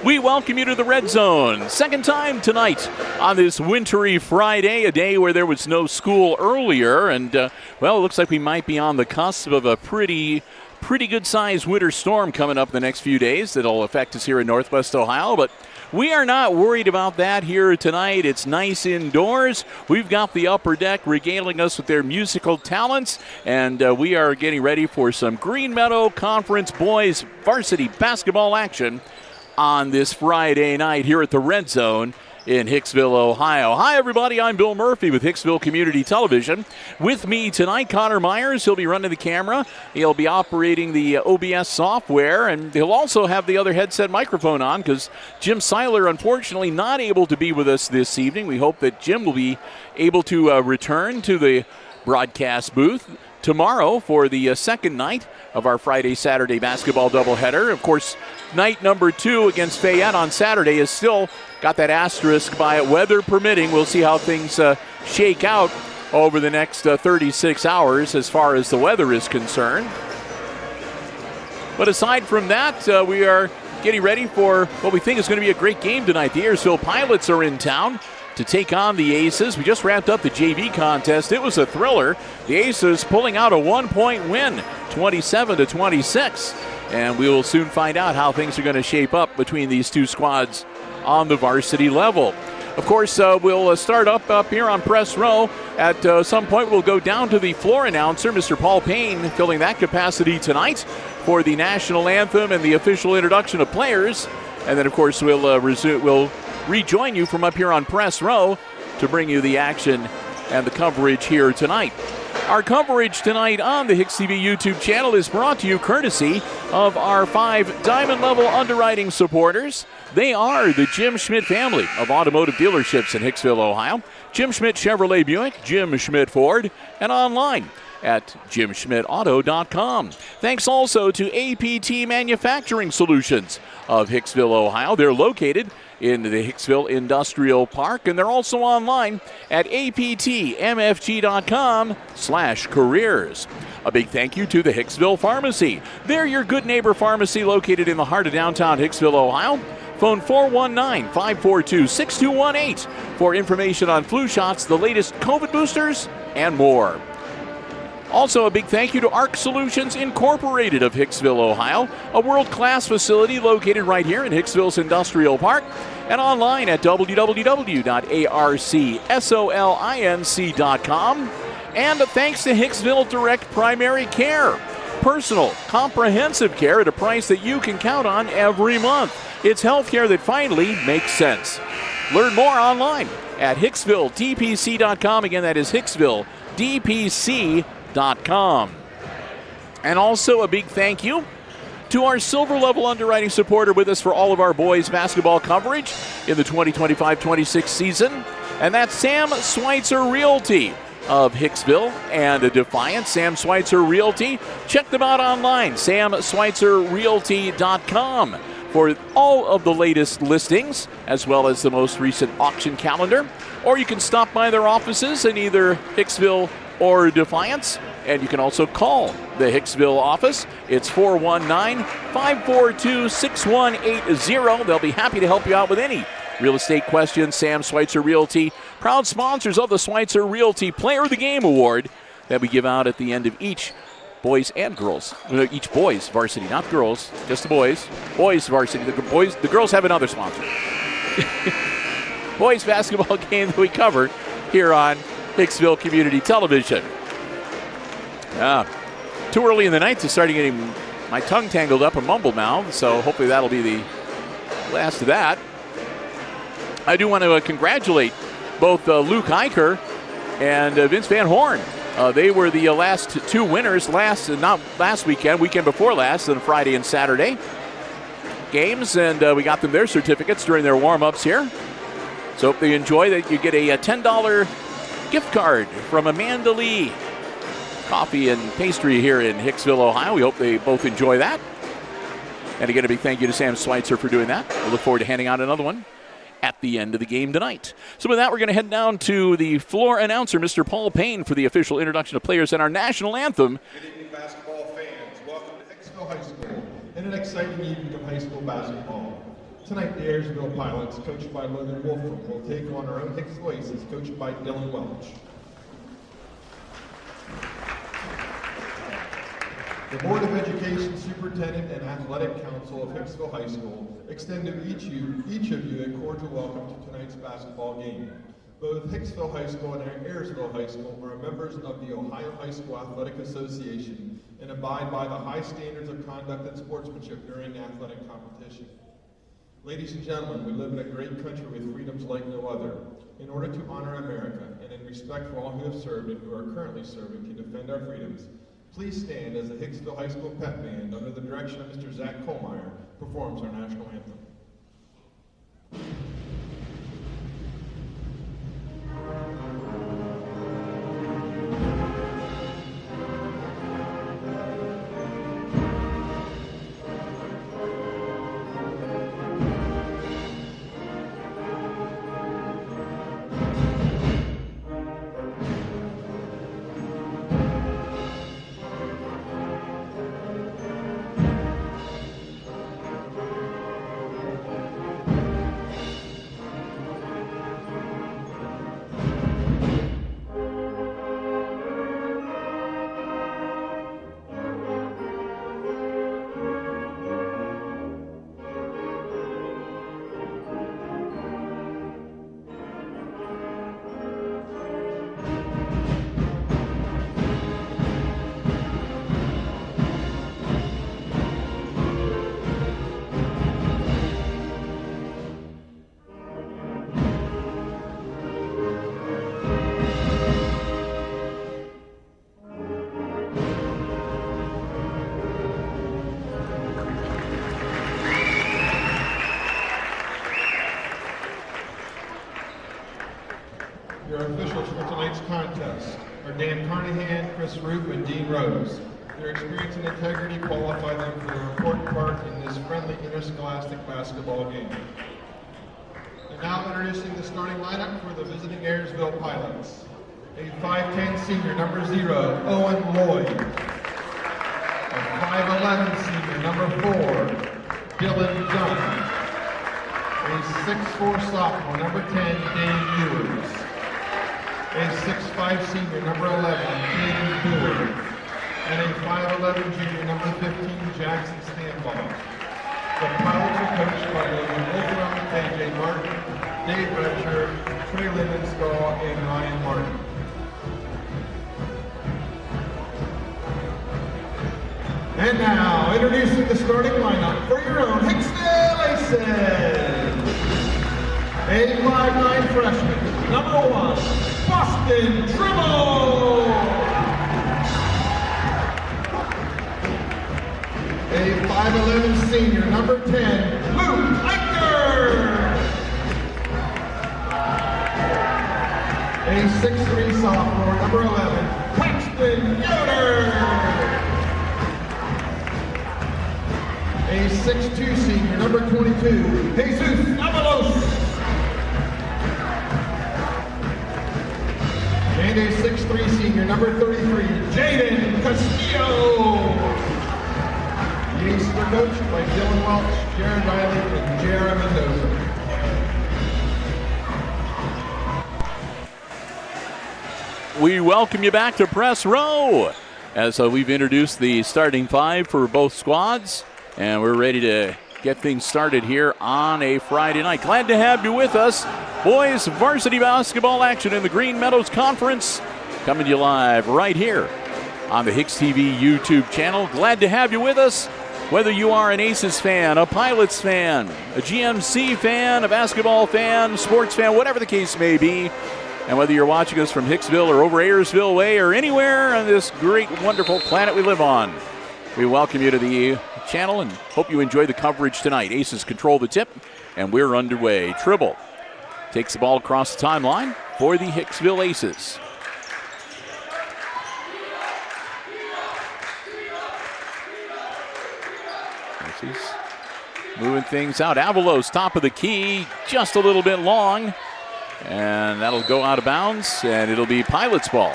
We welcome you to the Red Zone. Second time tonight on this wintry Friday, a day where there was no school earlier. And, well, it looks like we might be on the cusp of a pretty good-sized winter storm coming up the next few days that'll affect us here in Northwest Ohio. But we are not worried about that here tonight. It's nice indoors. We've got the upper deck regaling us with their musical talents, and we are getting ready for some Green Meadow Conference boys varsity basketball action on this Friday night here at the Red Zone in Hicksville, Ohio. Hi, everybody. I'm Bill Murphy with Hicksville Community Television. With me tonight, Connor Myers. He'll be running the camera. He'll be operating the OBS software, and he'll also have the other headset microphone on because Jim Seiler, unfortunately, not able to be with us this evening. We hope that Jim will be able to return to the broadcast booth tomorrow for the second night of our Friday-Saturday basketball doubleheader. Of course, night number 2 against Fayette on Saturday is still got that asterisk by it, weather permitting. We'll see how things shake out over the next 36 hours as far as the weather is concerned. But aside from that, we are getting ready for what we think is going to be a great game tonight. The Ayersville Pilots are in town to take on the Aces. We just wrapped up the JV contest. It was a thriller. The Aces pulling out a 1-point win, 27-26. And we will soon find out how things are going to shape up between these two squads on the varsity level. Of course, we'll start up here on press row. At some point, we'll go down to the floor announcer, Mr. Paul Payne, filling that capacity tonight for the national anthem and the official introduction of players. And then, of course, we'll rejoin you from up here on press row to bring you the action and the coverage here tonight. Our coverage tonight on the HIX-TV YouTube channel is brought to you courtesy of our 5 Diamond Level underwriting supporters. They are the Jim Schmidt family of automotive dealerships in Hicksville, Ohio. Jim Schmidt Chevrolet Buick, Jim Schmidt Ford, and online at jimschmidtauto.com. Thanks also to APT Manufacturing Solutions of Hicksville, Ohio. They're located in the Hicksville Industrial Park, and they're also online at aptmfg.com/careers. A big thank you to the Hicksville Pharmacy. They're your good neighbor pharmacy located in the heart of downtown Hicksville, Ohio. Phone 419-542-6218 for information on flu shots, the latest COVID boosters, and more. Also, a big thank you to ARC Solutions Incorporated of Hicksville, Ohio, a world-class facility located right here in Hicksville's Industrial Park and online at www.arcsolinc.com. And thanks to Hicksville Direct Primary Care, personal, comprehensive care at a price that you can count on every month. It's healthcare that finally makes sense. Learn more online at HicksvilleDPC.com. Again, that is HicksvilleDPC.com. And also a big thank you to our silver level underwriting supporter with us for all of our boys basketball coverage in the 2025-26 season, and that's Sam Schweitzer Realty of Hicksville and Defiance. Sam Schweitzer Realty. Check them out online, samschweitzerrealty.com, for all of the latest listings as well as the most recent auction calendar. Or you can stop by their offices in either Hicksville or Defiance, and you can also call the Hicksville office. It's 419-542-6180. They'll be happy to help you out with any real estate questions. Sam Schweitzer Realty, proud sponsors of the Schweitzer Realty Player of the Game Award that we give out at the end of each boys and girls, each boys varsity, not girls, just the boys varsity. The girls have another sponsor. Boys basketball game that we cover here on Hicksville Community Television. Too early in the night to start getting my tongue tangled up and mumble mouth, so hopefully that'll be the last of that. I do want to congratulate both Luke Eicher and Vince Van Horn. They were the last 2 winners, not last weekend before last, on Friday and Saturday games, and we got them their certificates during their warm-ups here. So hope they enjoy that. You get a $10 gift card from Amanda Lee Coffee and Pastry here in Hicksville, Ohio. We hope they both enjoy that. And again, a big thank you to Sam Schweitzer for doing that. We look forward to handing out another one at the end of the game tonight. So with that, we're going to head down to the floor announcer, Mr. Paul Payne, for the official introduction of players and our national anthem. Good evening, basketball fans. Welcome to Hicksville High School and an exciting evening of high school basketball. Tonight, the Ayersville Pilots, coached by Logan Wolfram, will take on our own Hicksville Aces, coached by Dylan Welch. The Board of Education Superintendent and Athletic Council of Hicksville High School extend to each of you a cordial welcome to tonight's basketball game. Both Hicksville High School and Ayersville High School are members of the Ohio High School Athletic Association and abide by the high standards of conduct and sportsmanship during athletic competition. Ladies and gentlemen, we live in a great country with freedoms like no other. In order to honor America and in respect for all who have served and who are currently serving to defend our freedoms, please stand as the Hicksville High School Pep Band, under the direction of Mr. Zach Kohlmeyer, performs our national anthem. Your officials for tonight's contest are Dan Carnahan, Chris Roop, and Dean Rose. Their experience and integrity qualify them for their important part in this friendly interscholastic basketball game. And now introducing the starting lineup for the visiting Ayersville Pilots. A 5'10 senior, number 0, Owen Lloyd. A 5'11 senior, number 4, Dylan Dunn. A 6'4 sophomore, number 10, Dane Ewers. A 6'5 senior, number 11, Kaden Boyd. And a 5'11 junior, number 15, Jackson Stanbaugh. The Pilots are coached by Logan Wolfram, KJ Martin, Dave Retcher, Trey Lindenskaw, and Ryan Martin. And now, introducing the starting lineup for your own Hicksville Aces. A 5'9 freshman, number 1, Boston Trimble. A 5'11 senior, number 10, Luke Eicher. A 6'3 sophomore, number 11, Paxton Yoder. A 6'2 senior, number 22, Jesus Avalos. And a 6'3 senior, number 33, Jaden Castillo. The Aces are coached by Dylan Welch, Jared Riley, and Jared Mendoza. We welcome you back to Press Row as we've introduced the starting 5 for both squads, and we're ready to get things started here on a Friday night. Glad to have you with us. Boys varsity basketball action in the Green Meadows Conference coming to you live right here on the HIX-TV YouTube channel. Glad to have you with us. Whether you are an Aces fan, a Pilots fan, a GMC fan, a basketball fan, sports fan, whatever the case may be, and whether you're watching us from Hicksville or over Ayersville way or anywhere on this great, wonderful planet we live on, we welcome you to the channel and hope you enjoy the coverage tonight. Aces control the tip, and we're underway. Tribble takes the ball across the timeline for the Hicksville Aces. Aces moving things out. Avalos, top of the key, just a little bit long, and that'll go out of bounds, and it'll be Pilots ball.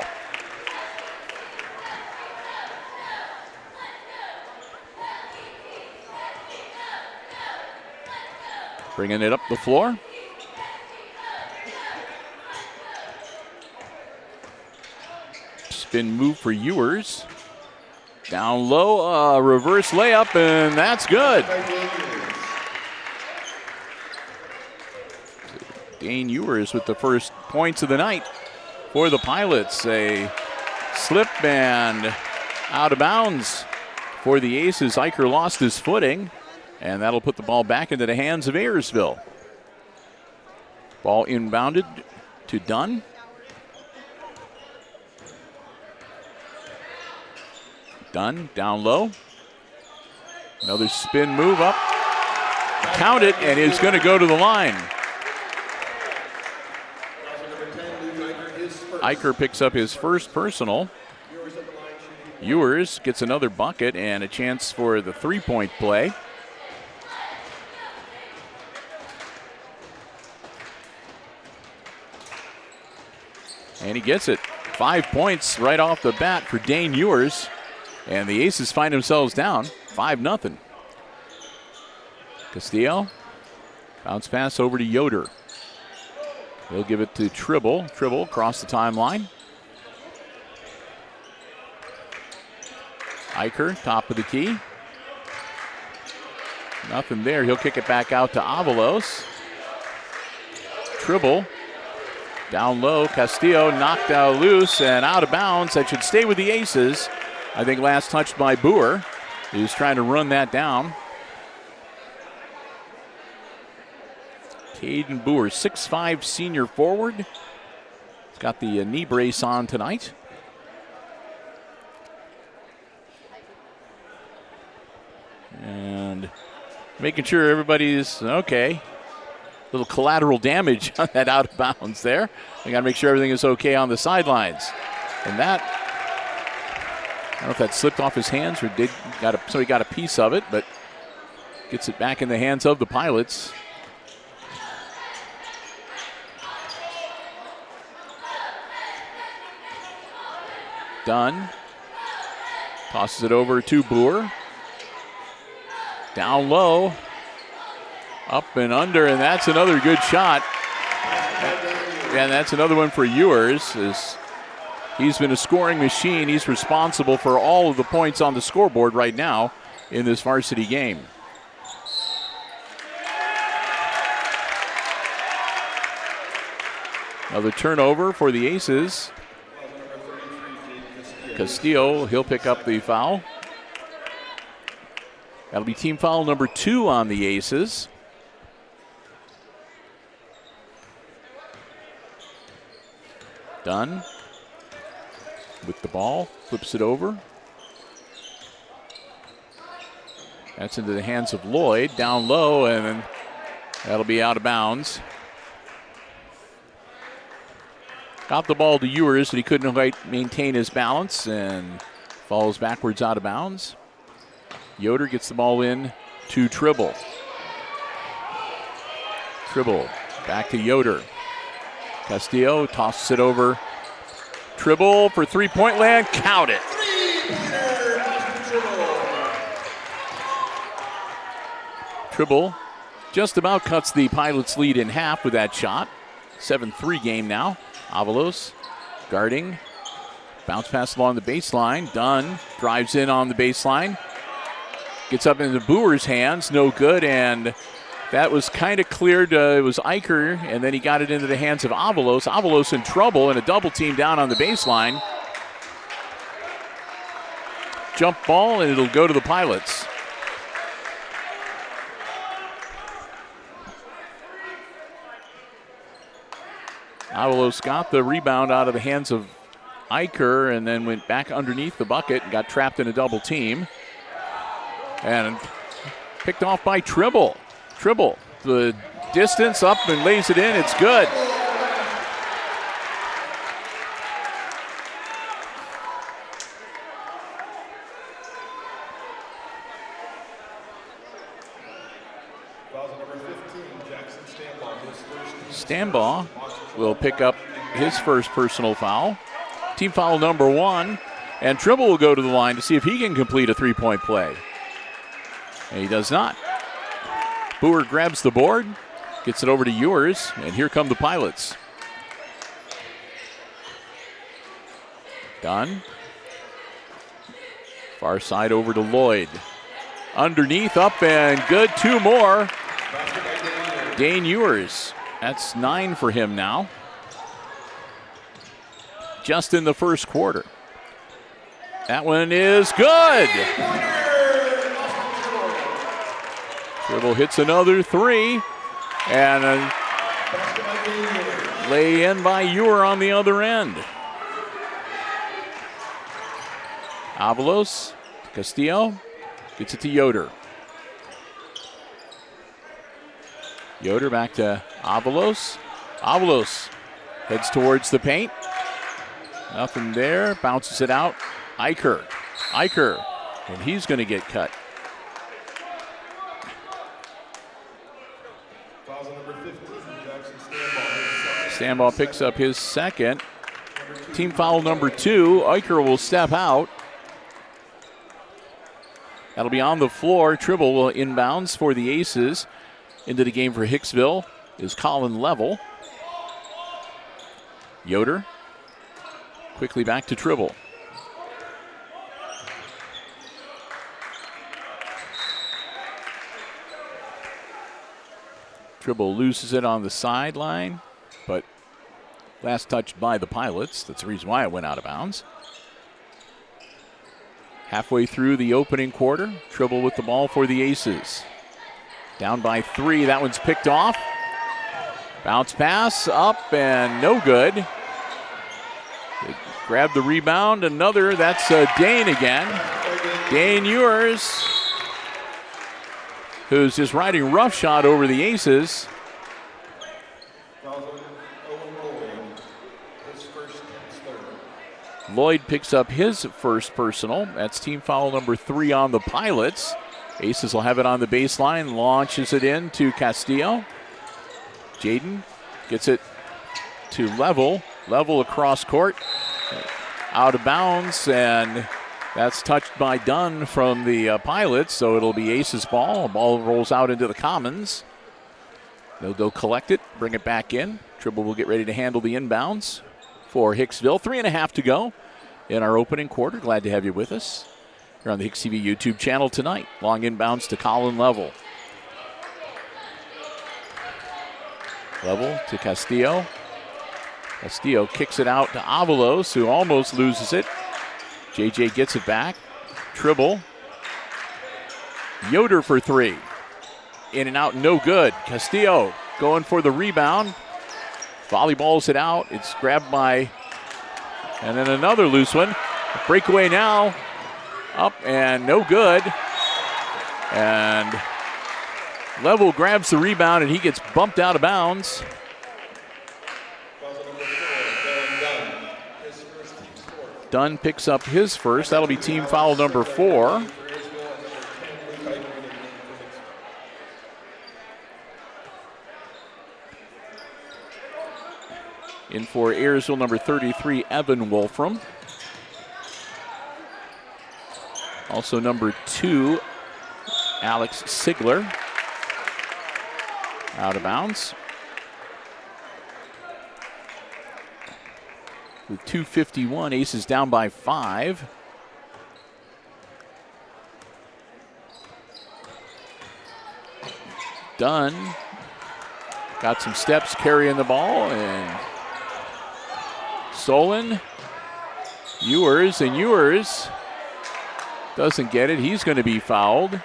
Bringing it up the floor. Spin move for Ewers. Down low, reverse layup, and that's good. Dane Ewers with the first points of the night for the Pilots. A slip and out of bounds for the Aces. Eicher lost his footing, and that'll put the ball back into the hands of Ayersville. Ball inbounded to Dunn. Dunn down low. Another spin move up. Count it, and it's going to go to the line. Eicher picks up his first personal. Ewers gets another bucket and a chance for the three-point play. And he gets it. 5 points right off the bat for Dane Ewers. And the Aces find themselves down 5-0. Castillo. Bounce pass over to Yoder. He'll give it to Tribble. Tribble across the timeline. Eicher, top of the key. Nothing there. He'll kick it back out to Avalos. Tribble. Down low. Castillo knocked out loose and out of bounds. That should stay with the Aces. I think last touched by Boer. He was trying to run that down. Caden Boer, 6'5" senior forward. He's got the knee brace on tonight. And making sure everybody's okay. Little collateral damage on that out of bounds there. We got to make sure everything is okay on the sidelines. And that, I don't know if that slipped off his hands or somebody got a piece of it, but gets it back in the hands of the Pilots. Dunn tosses it over to Boer. Down low, up and under, and that's another good shot. And that's another one for Ewers. He's been a scoring machine. He's responsible for all of the points on the scoreboard right now in this varsity game. Another turnover for the Aces. Castillo, he'll pick up the foul. That'll be team foul number 2 on the Aces. Dunn with the ball, flips it over. That's into the hands of Lloyd, down low, and then that'll be out of bounds. Got the ball to Ewers, but he couldn't quite maintain his balance and falls backwards out of bounds. Yoder gets the ball in to Tribble. Tribble back to Yoder. Castillo tosses it over. Tribble for three-point land. Count it. Tribble just about cuts the Pilots' lead in half with that shot. 7-3 game now. Avalos guarding. Bounce pass along the baseline. Dunn drives in on the baseline. Gets up into Boer's hands. No good. And that was kind of cleared. It was Eicher. And then he got it into the hands of Avalos. Avalos in trouble and a double team down on the baseline. Jump ball, and it'll go to the Pilots. Avalos got the rebound out of the hands of Eicher and then went back underneath the bucket and got trapped in a double team. And picked off by Tribble. Tribble, the distance up and lays it in. It's good. Stambaugh will pick up his first personal foul. Team foul number 1. And Tribble will go to the line to see if he can complete a three-point play. And he does not. Boer grabs the board, Gets it over to Ewers, and here come the Pilots. Dunn. Far side over to Lloyd. Underneath, up and good. 2 more. Dane Ewers. That's 9 for him now. Just in the first quarter. That one is good. Tribble hits another 3. And a lay in by Ewer on the other end. Avalos, Castillo, gets it to Yoder. Yoder back to Avalos. Avalos heads towards the paint. Nothing there, bounces it out. Eicher, and he's going to get cut. Standball picks up his second. Team foul number 2. Eicher will step out. That'll be on the floor. Tribble will inbounds for the Aces. Into the game for Hicksville is Colin Level. Yoder quickly back to Tribble. Tribble loses it on the sideline, but last touched by the Pilots. That's the reason why it went out of bounds. Halfway through the opening quarter, Tribble with the ball for the Aces. Down by 3, that one's picked off. Bounce pass up and no good. They grab the rebound, another, that's Dane again. Dane Ewers, who's just riding roughshod over the Aces. Lloyd picks up his first personal. That's team foul number 3 on the Pilots. Aces will have it on the baseline, launches it in to Castillo. Jaden gets it to Level. Level across court, out of bounds, and that's touched by Dunn from the Pilots, so it'll be Aces ball. The ball rolls out into the Commons. They'll go collect it, bring it back in. Tribble will get ready to handle the inbounds for Hicksville. 3.5 to go in our opening quarter. Glad to have you with us here on the HIX-TV YouTube channel tonight. Long inbounds to Colin Level. Level to Castillo. Castillo kicks it out to Avalos, who almost loses it. JJ gets it back. Tribble. Yoder for 3. In and out, no good. Castillo going for the rebound. Volleyballs it out. It's grabbed by, and then another loose one. Breakaway now. Up and no good. And Level grabs the rebound and he gets bumped out of bounds. Dunn picks up his first. That'll be team foul number 4. In for Ayersville, number 33, Evan Wolfram. Also number 2, Alex Sigler. Out of bounds. With 2:51, Aces down by 5. Dunn got some steps carrying the ball, and Solon, Ewers, and Ewers doesn't get it. He's going to be fouled.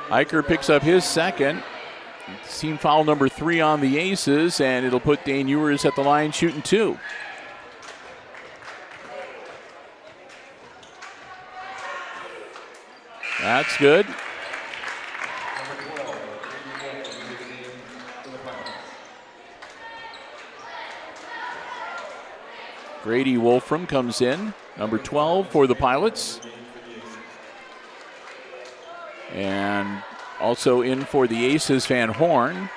Eicher picks up his second. Team foul number 3 on the Aces, and it'll put Dane Ewers at the line shooting 2. That's good. Grady Wolfram comes in, number 12 for the Pilots. And also in for the Aces, Van Horn.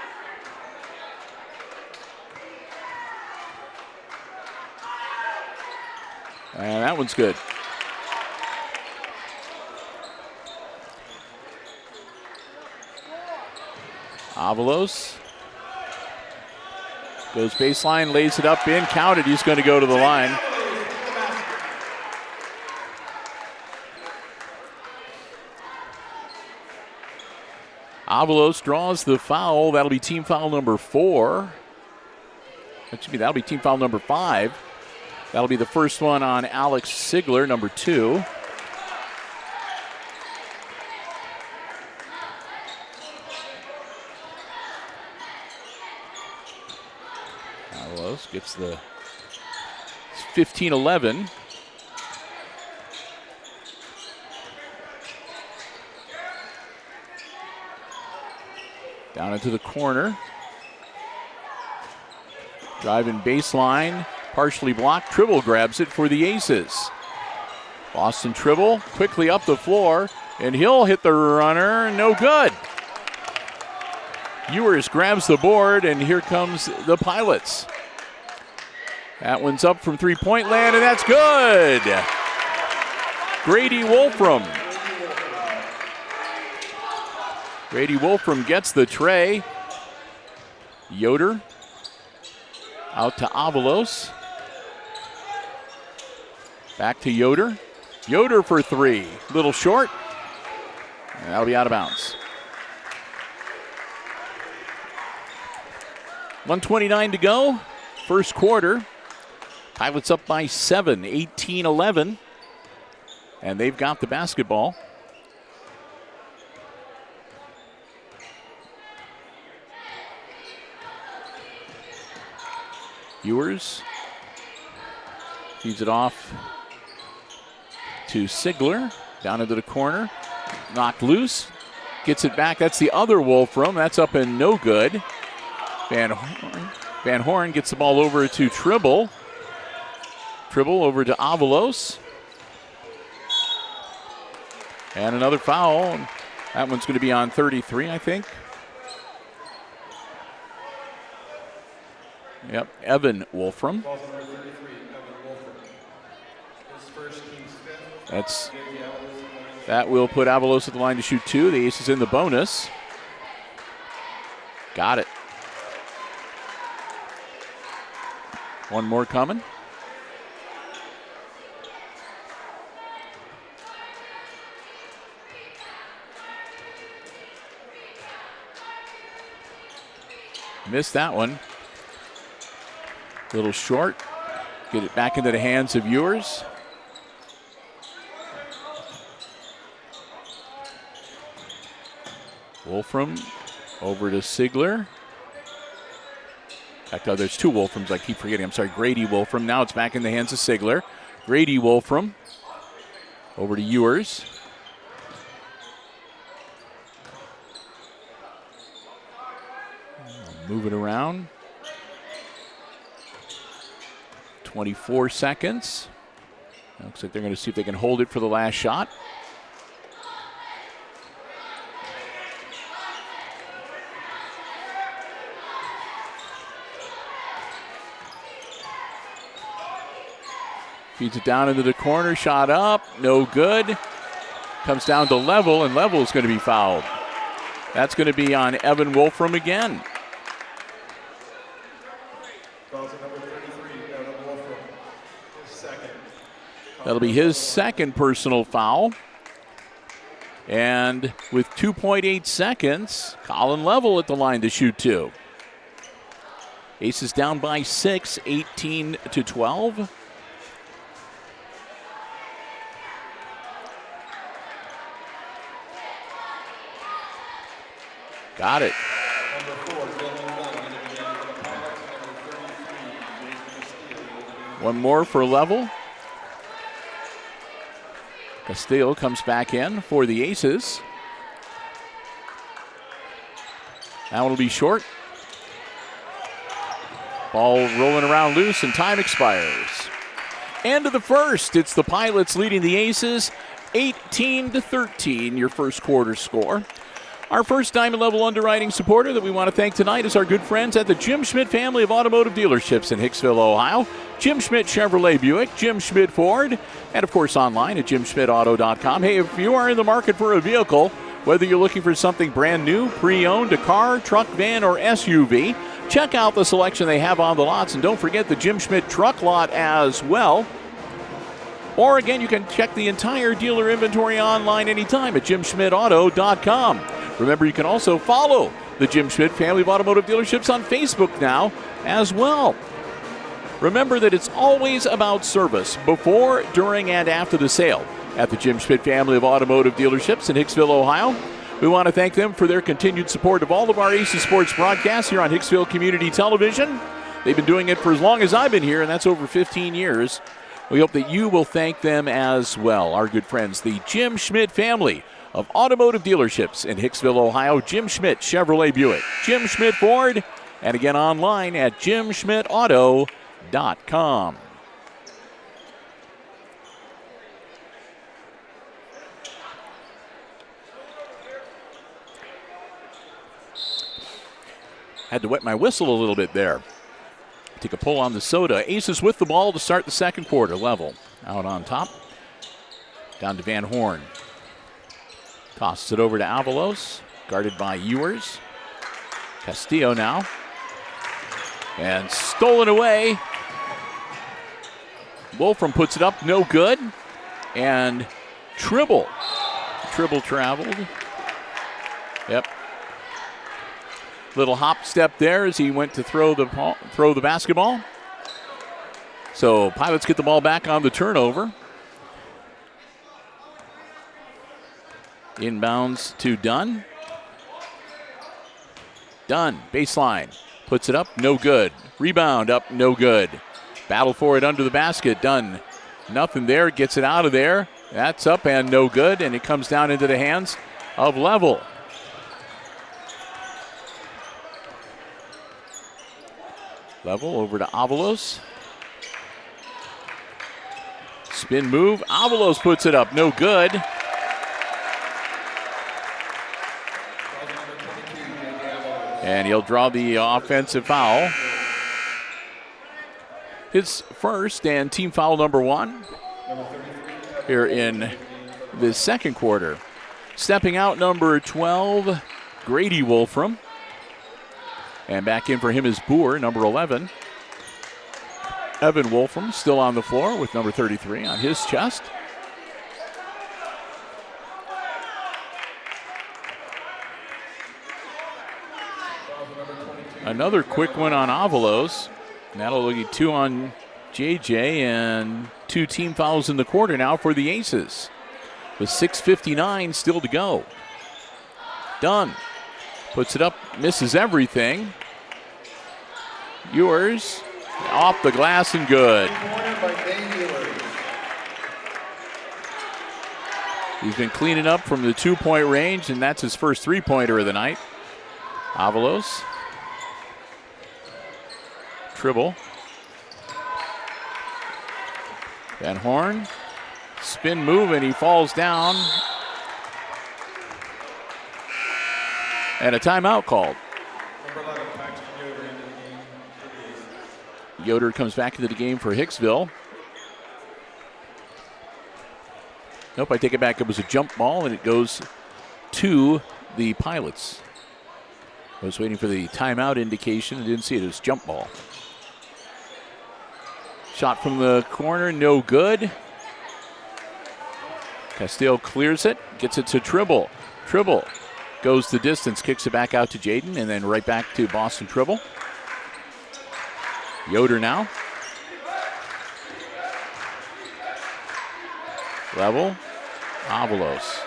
And that one's good. Avalos goes baseline, lays it up in, counted. He's going to go to the line. Avalos draws the foul. That'll be team foul number 4. Excuse me, that'll be team foul number 5. That'll be the first one on Alex Sigler, number 2. Avalos gets the 15-11. Down into the corner. Driving baseline, partially blocked. Tribble grabs it for the Aces. Boston Tribble quickly up the floor, and he'll hit the runner. No good. Ewers grabs the board, and here comes the Pilots. That one's up from three-point land, and that's good. Grady Wolfram. Grady Wolfram gets the tray. Yoder out to Avalos. Back to Yoder. Yoder for 3. Little short. And that'll be out of bounds. 1:29 to go. First quarter. Pilots up by 7, 18-11. And they've got the basketball. Ewers feeds it off to Sigler. Down into the corner. Knocked loose. Gets it back. That's the other Wolfram. That's up and no good. Van Horn gets the ball over to Tribble. Tribble over to Avalos. And another foul. That one's going to be on 33, I think. Yep, Evan Wolfram. That will put Avalos at the line to shoot 2. The Ace is in the bonus. Got it. One more coming. Missed that one. A little short. Get it back into the hands of Ewers. Wolfram over to Sigler. In fact, there's 2 Wolframs. I keep forgetting. I'm sorry, Grady Wolfram. Now it's back in the hands of Sigler. Grady Wolfram over to Ewers. Move it around. 24 seconds. Looks like they're going to see if they can hold it for the last shot. Feeds it down into the corner. Shot up. No good. Comes down to Level, and Level is going to be fouled. That's going to be on Evan Wolfram again. That'll be his second personal foul. And with 2.8 seconds, Colin Level at the line to shoot 2. Aces down by 6, 18-12. Got it. One more for Level. Castillo comes back in for the Aces. That one will be short. Ball rolling around loose and time expires. End of the first. It's the Pilots leading the Aces 18-13, your first quarter score. Our first Diamond Level underwriting supporter that we want to thank tonight is our good friends at the Jim Schmidt family of automotive dealerships in Hicksville, Ohio. Jim Schmidt Chevrolet Buick, Jim Schmidt Ford, and of course online at jimschmidtauto.com. Hey, if you are in the market for a vehicle, Whether you're looking for something brand new, pre-owned, a car, truck, van, or SUV, check out the selection they have on the lots. And don't forget the Jim Schmidt truck lot as well. Or again, you can check the entire dealer inventory online anytime at jimschmidtauto.com. Remember, you can also follow the Jim Schmidt family of automotive dealerships on Facebook now as well. Remember that it's always about service before, during, and after the sale at the Jim Schmidt family of automotive dealerships in Hicksville, Ohio. We want to thank them for their continued support of all of our Aces Sports broadcasts here on Hicksville Community Television. They've been doing it for as long as I've been here, and that's over 15 years. We hope that you will thank them as well. Our good friends, the Jim Schmidt family of automotive dealerships in Hicksville, Ohio. Jim Schmidt Chevrolet Buick, Jim Schmidt Ford, and again online at jimschmidtauto.com. Had to wet my whistle a little bit there. Take a pull on the soda. Aces with the ball to start the second quarter. Level out on top. Down to Van Horn. Tosses it over to Avalos. Guarded by Ewers. Castillo now. And stolen away. Wolfram puts it up. No good. And Tribble. Tribble traveled. Yep. Little hop step there as he went to throw the basketball. So Pilots get the ball back on the turnover. Inbounds to Dunn. Dunn, baseline, puts it up, no good. Rebound up, no good. Battle for it under the basket. Dunn, nothing there, gets it out of there. That's up and no good, and it comes down into the hands of Level. Level over to Avalos. Spin move. Avalos puts it up. No good. And he'll draw the offensive foul. His first and team foul number 1 here in the second quarter. Stepping out number 12, Grady Wolfram. And back in for him is Boer, number 11. Evan Wolfram still on the floor with number 33 on his chest. Another quick one on Avalos. That'll be 2 on JJ and 2 team fouls in the quarter now for the Aces. With 6:59 still to go. Dunn puts it up, misses everything. Ewers off the glass and good. He's been cleaning up from the 2-point range, and that's his first 3-pointer of the night. Avalos. Tribble. Van Horn. Spin move, and he falls down. And a timeout called. Yoder comes back into the game for Hicksville. Nope, I take it back. It was a jump ball, and it goes to the Pilots. I was waiting for the timeout indication. I didn't see it. It was jump ball. Shot from the corner, no good. Castillo clears it, gets it to Tribble. Tribble goes the distance, kicks it back out to Jaden, and then right back to Boston Tribble. Yoder now. Level. Avalos.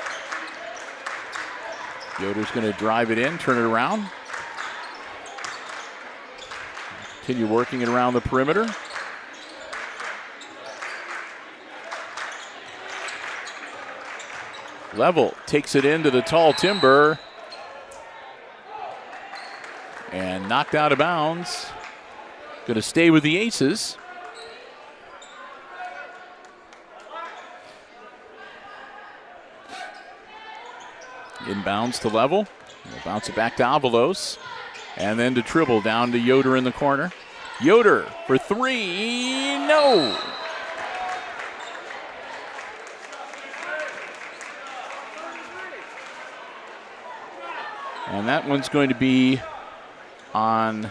Yoder's going to drive it in, turn it around. Continue working it around the perimeter. Level takes it into the tall timber and knocked out of bounds. Going to stay with the Aces. Inbounds to Level. We'll bounce it back to Avalos. And then to Tribble down to Yoder in the corner. Yoder for 3. No! And that one's going to be on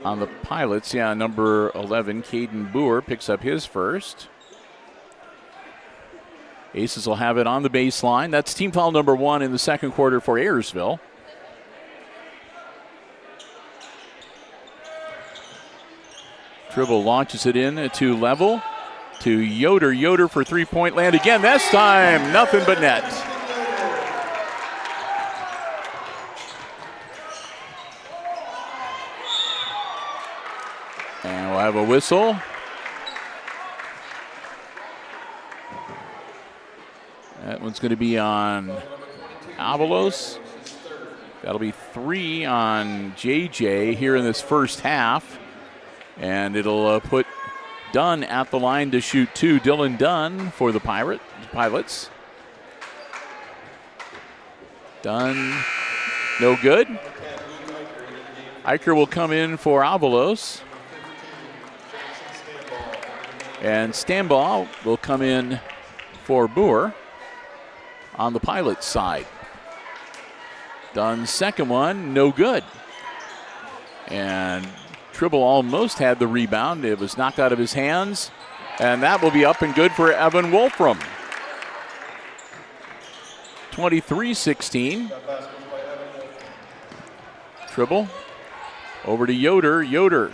the Pilots. Yeah, number 11, Caden Boer, picks up his first. Aces will have it on the baseline. That's team foul number 1 in the second quarter for Ayersville. Tribble launches it in to Level, to Yoder. Yoder for three-point land again. This time, nothing but net. And we'll have a whistle. That one's going to be on Avalos. That'll be 3 on JJ here in this first half. And it'll put Dunn at the line to shoot 2. Dylan Dunn for the Pilots. Dunn, no good. Eicher will come in for Avalos. And Stambaugh will come in for Boer on the Pilots side. Dunn's second one, no good. And Tribble almost had the rebound. It was knocked out of his hands. And that will be up and good for Evan Wolfram. 23-16. Tribble over to Yoder. Yoder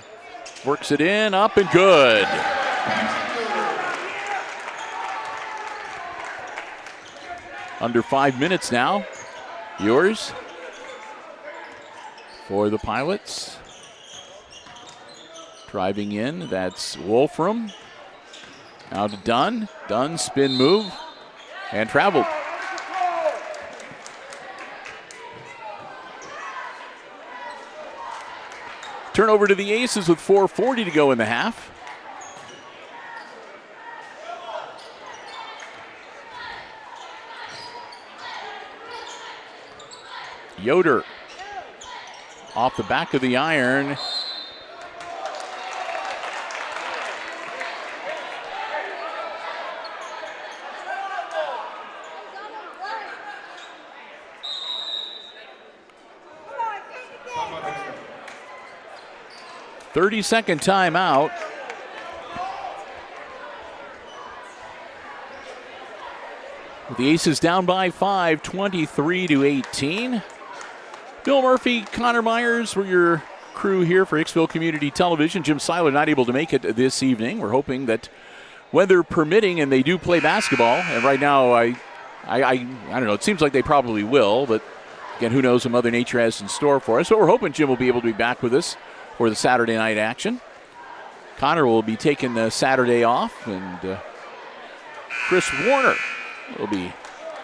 works it in, up and good. Under 5 minutes now. Yours for the Pilots. Driving in, that's Wolfram. Now to Dunn. Dunn, spin move, and traveled. Turnover to the Aces with 4:40 to go in the half. Yoder off the back of the iron. Thirty-second timeout. The Aces down by 5, 23-18. Bill Murphy, Connor Myers were your crew here for Hicksville Community Television. Jim Seiler not able to make it this evening. We're hoping that weather permitting, and they do play basketball. And right now, I don't know, it seems like they probably will, but again, who knows what Mother Nature has in store for us. So we're hoping Jim will be able to be back with us for the Saturday night action. Connor will be taking the Saturday off, and Chris Warner will be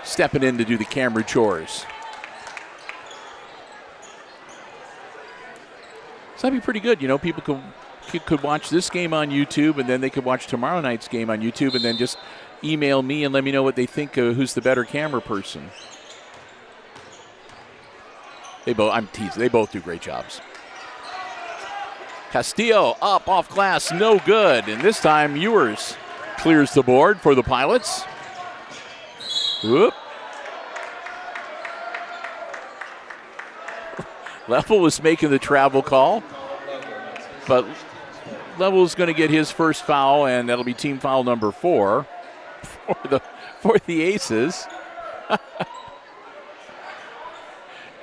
stepping in to do the camera chores. So that'd be pretty good. You know, people could watch this game on YouTube, and then they could watch tomorrow night's game on YouTube, and then just email me and let me know what they think who's the better camera person. I'm teasing. They both do great jobs. Castillo up off glass, no good. And this time Ewers clears the board for the Pilots. Whoop. Level was making the travel call, but Level's going to get his first foul, and that'll be team foul number 4 for the Aces.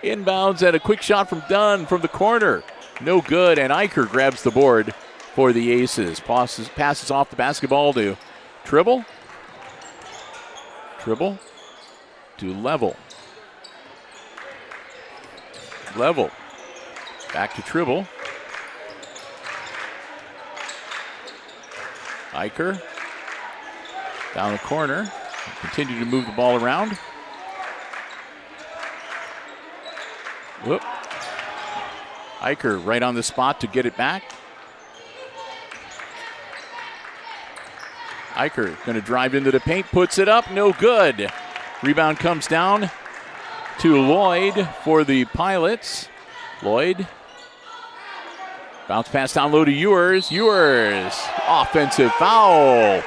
Inbounds and a quick shot from Dunn from the corner. No good, and Eicher grabs the board for the Aces. Passes off the basketball to Tribble. Tribble to Level. Level. Back to Tribble. Eicher down the corner. Continue to move the ball around. Whoop. Eicher right on the spot to get it back. Eicher going to drive into the paint, puts it up, no good. Rebound comes down to Lloyd for the Pilots. Lloyd. Bounce pass down low to Ewers. Ewers, offensive foul.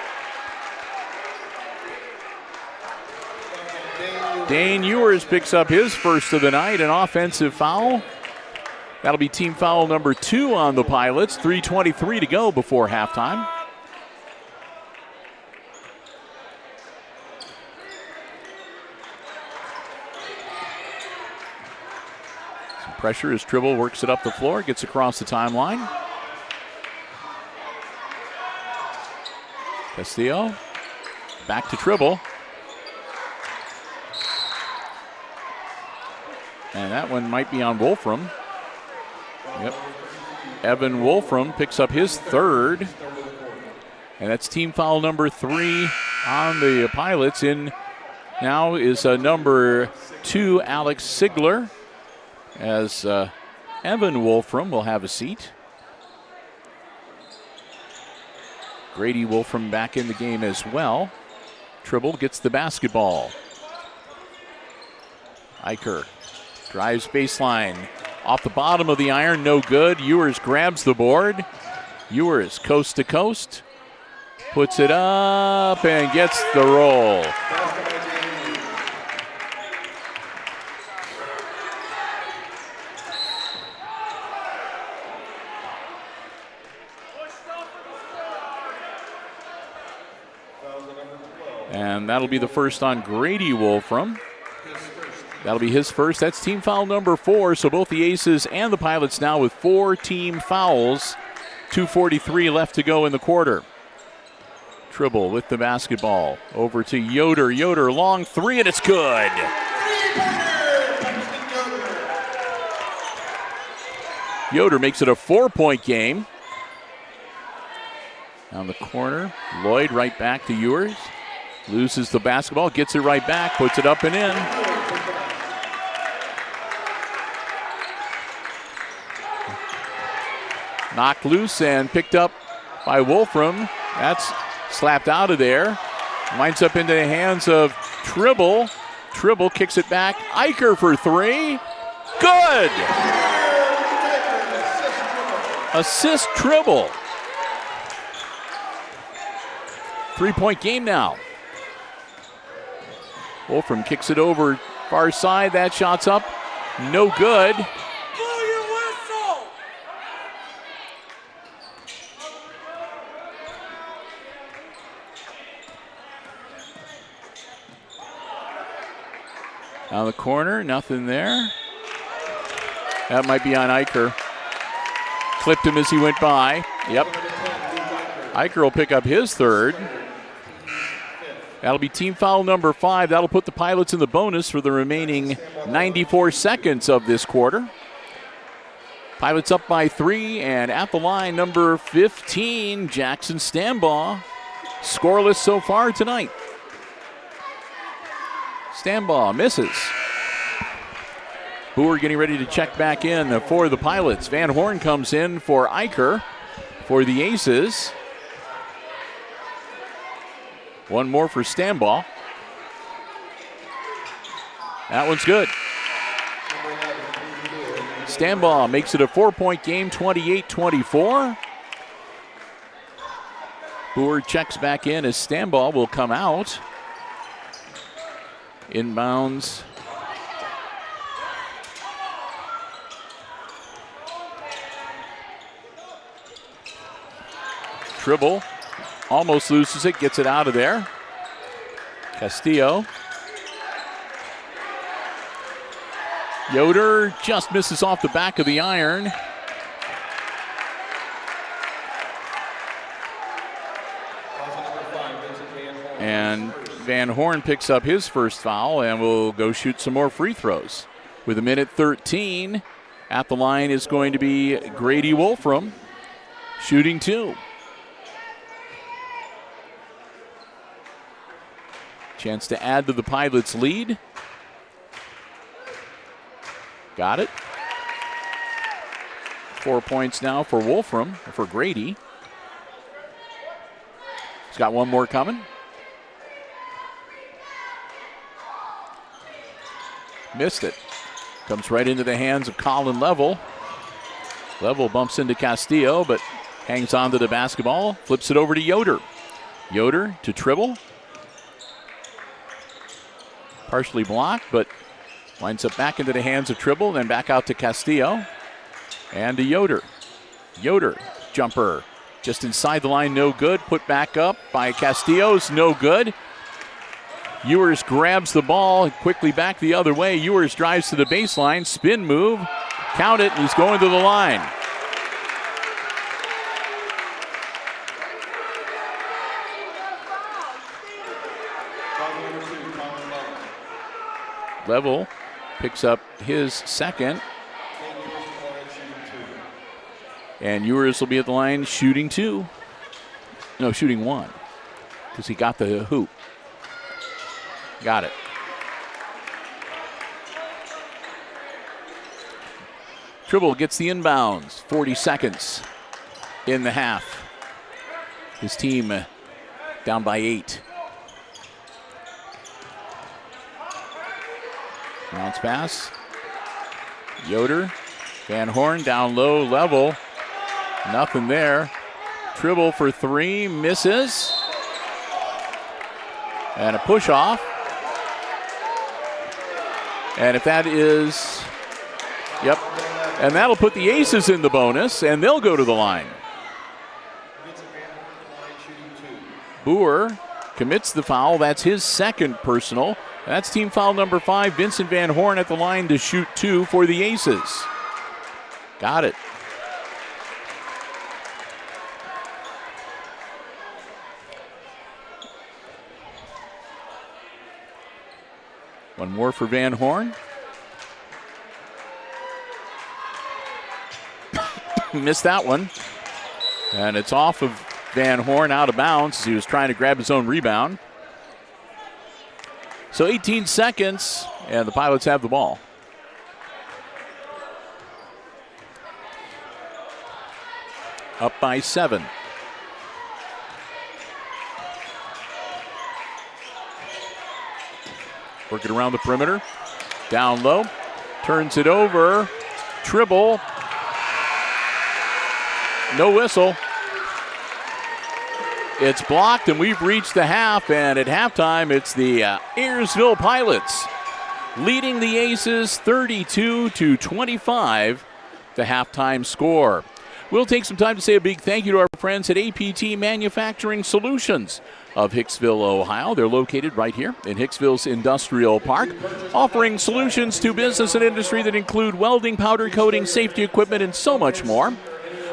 Dane Ewers picks up his first of the night, an offensive foul. That'll be team foul number 2 on the Pilots. 3:23 to go before halftime. Some pressure as Tribble works it up the floor, gets across the timeline. Castillo, back to Tribble. And that one might be on Wolfram. Yep. Evan Wolfram picks up his third. And that's team foul number 3 on the Pilots. In now is number 2, Alex Sigler, as Evan Wolfram will have a seat. Grady Wolfram back in the game as well. Tribble gets the basketball. Eicher drives baseline. Off the bottom of the iron, no good. Ewers grabs the board. Ewers coast to coast. Puts it up and gets the roll. And that'll be the first on Grady Wolfram. That'll be his first. That's team foul number 4. So both the Aces and the Pilots now with 4 team fouls. 2:43 left to go in the quarter. Tribble with the basketball. Over to Yoder. Yoder, long 3, and it's good. Yoder makes it a 4-point game. Down the corner. Lloyd right back to Ewers. Loses the basketball, gets it right back, puts it up and in. Knocked loose and picked up by Wolfram. That's slapped out of there. Winds up into the hands of Tribble. Tribble kicks it back. Eicher for 3. Good! Assist Tribble. 3-point game now. Wolfram kicks it over far side. That shot's up. No good. Down the corner, nothing there. That might be on Eicher. Clipped him as he went by. Yep. Eicher will pick up his third. That'll be team foul number 5. That'll put the Pilots in the bonus for the remaining 94 seconds of this quarter. Pilots up by 3, and at the line, number 15, Jackson Stambaugh. Scoreless so far tonight. Stambaugh misses. Boer getting ready to check back in for the Pilots. Van Horn comes in for Eicher for the Aces. One more for Stambaugh. That one's good. Stambaugh makes it a 4-point game, 28-24. Boer checks back in as Stambaugh will come out. Inbounds. Tribble almost loses it, gets it out of there. Castillo. Yoder just misses off the back of the iron. And Van Horn picks up his first foul and will go shoot some more free throws. With 1:13 at the line is going to be Grady Wolfram, shooting 2. Chance to add to the Pilots' lead. Got it. 4 points now for Wolfram, for Grady. He's got one more coming. Missed it. Comes right into the hands of Colin Level. Level bumps into Castillo, but hangs on to the basketball. Flips it over to Yoder. Yoder to Tribble. partially blocked, but winds up back into the hands of Tribble, then back out to Castillo and to Yoder. Yoder, jumper, just inside the line, no good. Put back up by Castillo's, no good. Ewers grabs the ball, quickly back the other way. Ewers drives to the baseline, spin move, count it, and he's going to the line. Level picks up his second. And Ewers will be at the line shooting 2. No, shooting 1. Because he got the hoop. Got it. Tribble gets the inbounds. 40 seconds in the half. His team down by 8. Bounce pass. Yoder. Van Horn down low, level. Nothing there. Tribble for 3, misses. And a push off. And if that is, yep. And that'll put the Aces in the bonus, and they'll go to the line. Boer commits the foul. That's his second personal. That's team foul number 5. Vincent Van Horn at the line to shoot 2 for the Aces. Got it. One more for Van Horn. Missed that one. And it's off of Van Horn, out of bounds as he was trying to grab his own rebound. So 18 seconds, and the Pilots have the ball. Up by 7. Working around the perimeter. Down low. Turns it over. Tribble. No whistle. It's blocked, and we've reached the half. And at halftime, it's the Ayersville Pilots leading the Aces 32-25, the halftime score. We'll take some time to say a big thank you to our friends at APT Manufacturing Solutions of Hicksville, Ohio. They're located right here in Hicksville's Industrial Park, offering solutions to business and industry that include welding, powder coating, safety equipment, and so much more.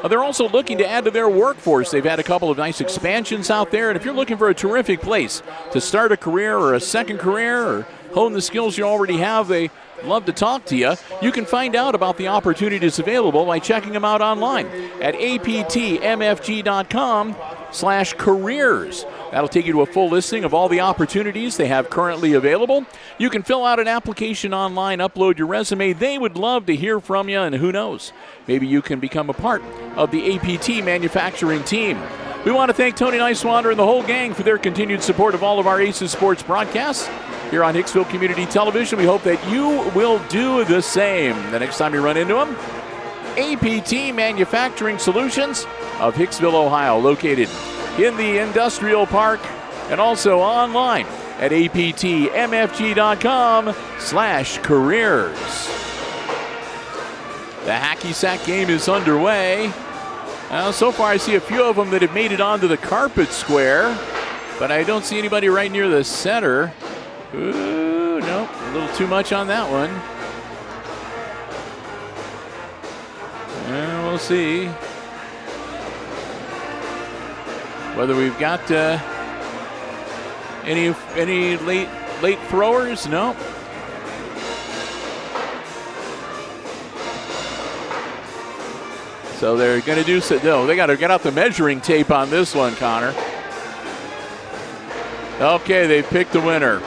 They're also looking to add to their workforce. They've had a couple of nice expansions out there, and if you're looking for a terrific place to start a career or a second career or hone the skills you already have, they love to talk to you. You can find out about the opportunities available by checking them out online at aptmfg.com/careers. That'll take you to a full listing of all the opportunities they have currently available. You can fill out an application online, upload your resume. They would love to hear from you, and who knows, maybe you can become a part of the APT manufacturing team. We want to thank Tony Nicewander and the whole gang for their continued support of all of our Aces sports broadcasts here on Hicksville Community Television. We hope that you will do the same the next time you run into them. APT Manufacturing Solutions of Hicksville, Ohio, located in the Industrial Park and also online at aptmfg.com/careers. The hacky sack game is underway. So far I see a few of them that have made it onto the carpet square, but I don't see anybody right near the center. Ooh, no, a little too much on that one. And we'll see whether we've got any late throwers. No. So they're going to do so. No, they got to get out the measuring tape on this one, Connor. Okay, they picked the winner.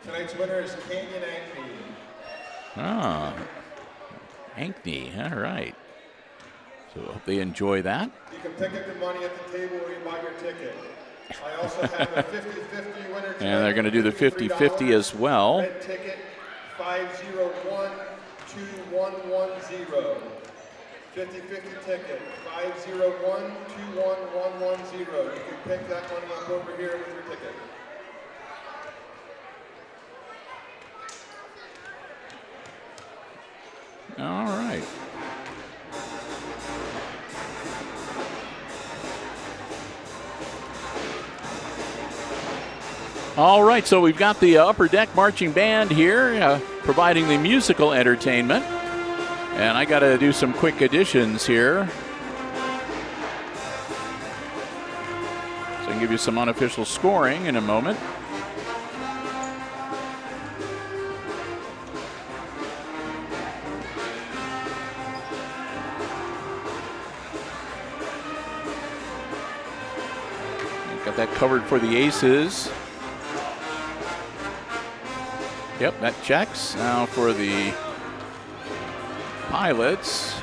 Tonight's winner is Canyon Ankney. Ah, Ankney, all right. So hope they enjoy that. You can pick up the money at the table where you buy your ticket. I also have a 50-50 winner tonight. And they're going to do the 50-50 as well. Red ticket 5012110. 50-50 ticket, 501-21110. You can pick that money up over here with your ticket. All right. All right, so we've got the Upper Deck Marching Band here providing the musical entertainment. And I got to do some quick additions here. So I can give you some unofficial scoring in a moment. Got that covered for the Aces. Yep, that checks. Now for the Pilots.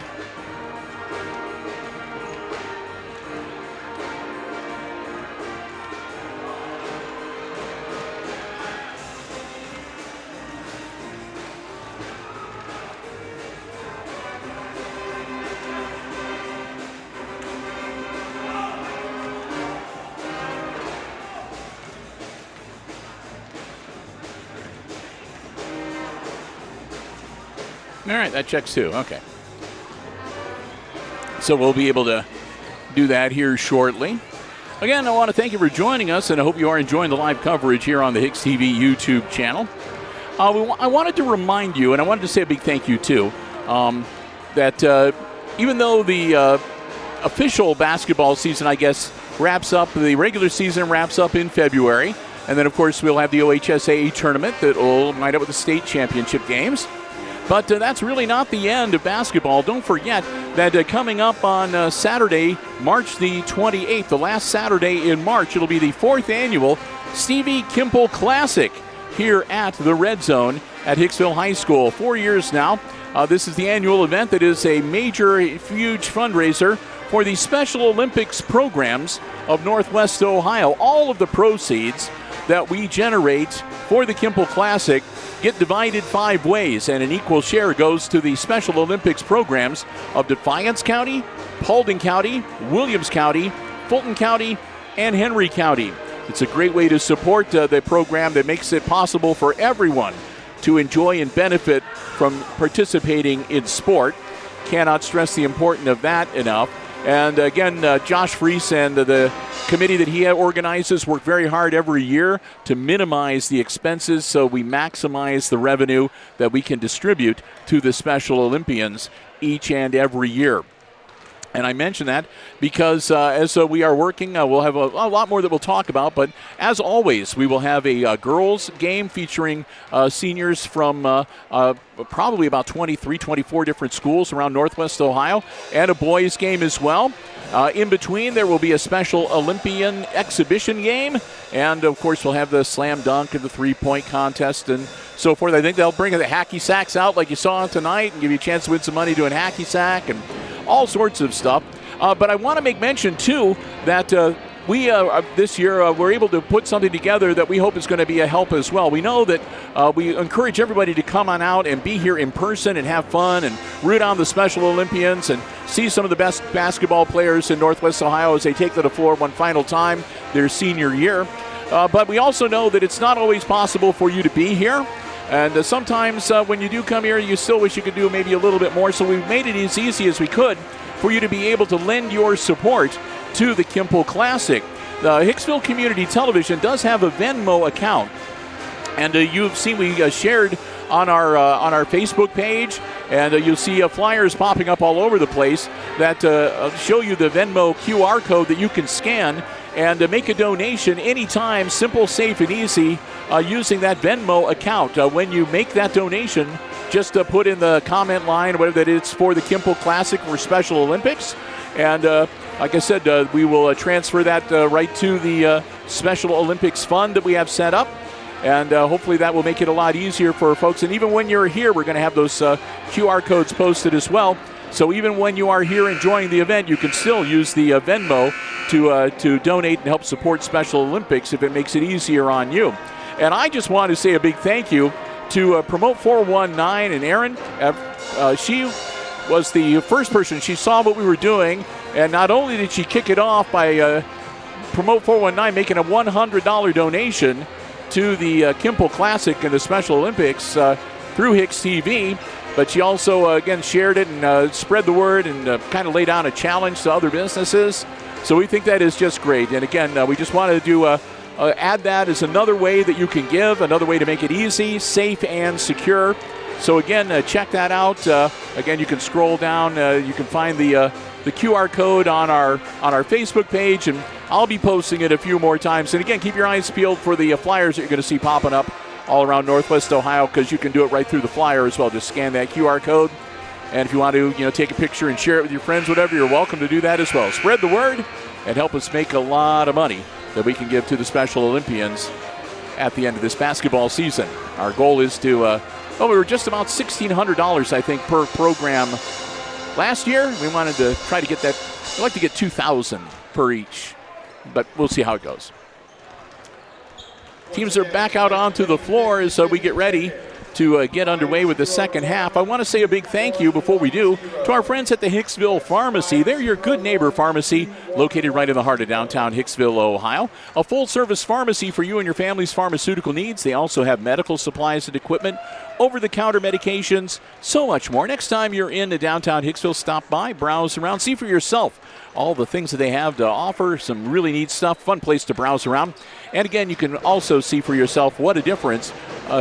All right, that checks too. Okay. So we'll be able to do that here shortly. Again, I want to thank you for joining us, and I hope you are enjoying the live coverage here on the HIX-TV YouTube channel. I wanted to remind you, and I wanted to say a big thank you too, that even though the official basketball season, I guess, wraps up, the regular season wraps up in February, and then, of course, we'll have the OHSAA tournament that will wind up with the state championship games. But that's really not the end of basketball. Don't forget that coming up on Saturday, March the 28th, the last Saturday in March, it'll be the 4th annual Stevie Kimple Classic here at the Red Zone at Hicksville High School. 4 years now. This is the annual event that is a major, huge fundraiser for the Special Olympics programs of Northwest Ohio. All of the proceeds that we generate for the Kimple Classic get divided 5 ways, and an equal share goes to the Special Olympics programs of Defiance County, Paulding County, Williams County, Fulton County, and Henry County. It's a great way to support the program that makes it possible for everyone to enjoy and benefit from participating in sport. Cannot stress the importance of that enough. And again, Josh Freese and the committee that he organizes work very hard every year to minimize the expenses so we maximize the revenue that we can distribute to the Special Olympians each and every year. And I mention that because as we are working, we'll have a lot more that we'll talk about. But as always, we will have a girls game featuring seniors from probably about 23, 24 different schools around Northwest Ohio, and a boys game as well. In between, there will be a Special Olympian exhibition game. And, of course, we'll have the slam dunk and the three-point contest and so forth. I think they'll bring the hacky sacks out like you saw tonight and give you a chance to win some money doing hacky sack and all sorts of stuff. But I want to make mention, too, that we this year we're able to put something together that we hope is going to be a help as well. We know that we encourage everybody to come on out and be here in person and have fun and root on the Special Olympians and see some of the best basketball players in Northwest Ohio as they take to the floor one final time their senior year. But we also know that it's not always possible for you to be here. And sometimes when you do come here, you still wish you could do maybe a little bit more. So we've made it as easy as we could for you to be able to lend your support to the Kimple Classic. The Hicksville Community Television does have a Venmo account. And you've seen we shared on our Facebook page, and you'll see flyers popping up all over the place that show you the Venmo QR code that you can scan and make a donation anytime, simple, safe, and easy, using that Venmo account. When you make that donation, just put in the comment line, whatever that is, for the Kimple Classic or Special Olympics. And like I said, we will transfer that right to the Special Olympics Fund that we have set up. And hopefully that will make it a lot easier for folks. And even when you're here, we're going to have those QR codes posted as well. So even when you are here enjoying the event, you can still use the Venmo to donate and help support Special Olympics if it makes it easier on you. And I just want to say a big thank you to Promote 419 and Erin. She was the first person. She saw what we were doing, and not only did she kick it off by Promote 419 making a $100 donation to the Kimpel Classic and the Special Olympics through HIX-TV, but she also, again, shared it and spread the word and kind of laid down a challenge to other businesses. So we think that is just great. And again, we just wanted to do add that as another way that you can give, another way to make it easy, safe, and secure. So again, check that out. Again, you can scroll down. You can find the QR code on our Facebook page, and I'll be posting it a few more times. And again, keep your eyes peeled for the flyers that you're going to see popping up all around Northwest Ohio, because you can do it right through the flyer as well. Just scan that QR code. And if you want to, take a picture and share it with your friends, whatever, you're welcome to do that as well. Spread the word and help us make a lot of money that we can give to the Special Olympians at the end of this basketball season. Our goal is to, we were just about $1,600, I think, per program last year. We wanted to try to get that. We'd like to get $2,000 per each, but we'll see how it goes. Teams are back out onto the floor as we get ready to get underway with the second half. I want to say a big thank you before we do to our friends at the Hicksville Pharmacy. They're your good neighbor pharmacy located right in the heart of downtown Hicksville, Ohio. A full-service pharmacy for you and your family's pharmaceutical needs. They also have medical supplies and equipment, over-the-counter medications, so much more. Next time you're in downtown Hicksville, stop by, browse around, see for yourself all the things that they have to offer. Some really neat stuff, fun place to browse around. And again, you can also see for yourself what a difference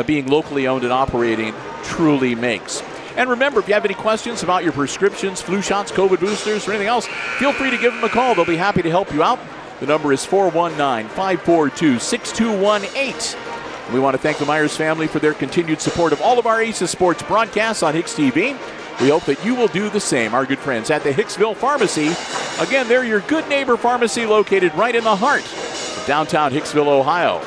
being locally owned and operating truly makes. And remember, if you have any questions about your prescriptions, flu shots, COVID boosters, or anything else, feel free to give them a call. They'll be happy to help you out. The number is 419-542-6218. We want to thank the Myers family for their continued support of all of our Aces Sports broadcasts on HIX-TV. We hope that you will do the same. Our good friends at the Hicksville Pharmacy. Again, they're your good neighbor pharmacy located right in the heart of downtown Hicksville, Ohio.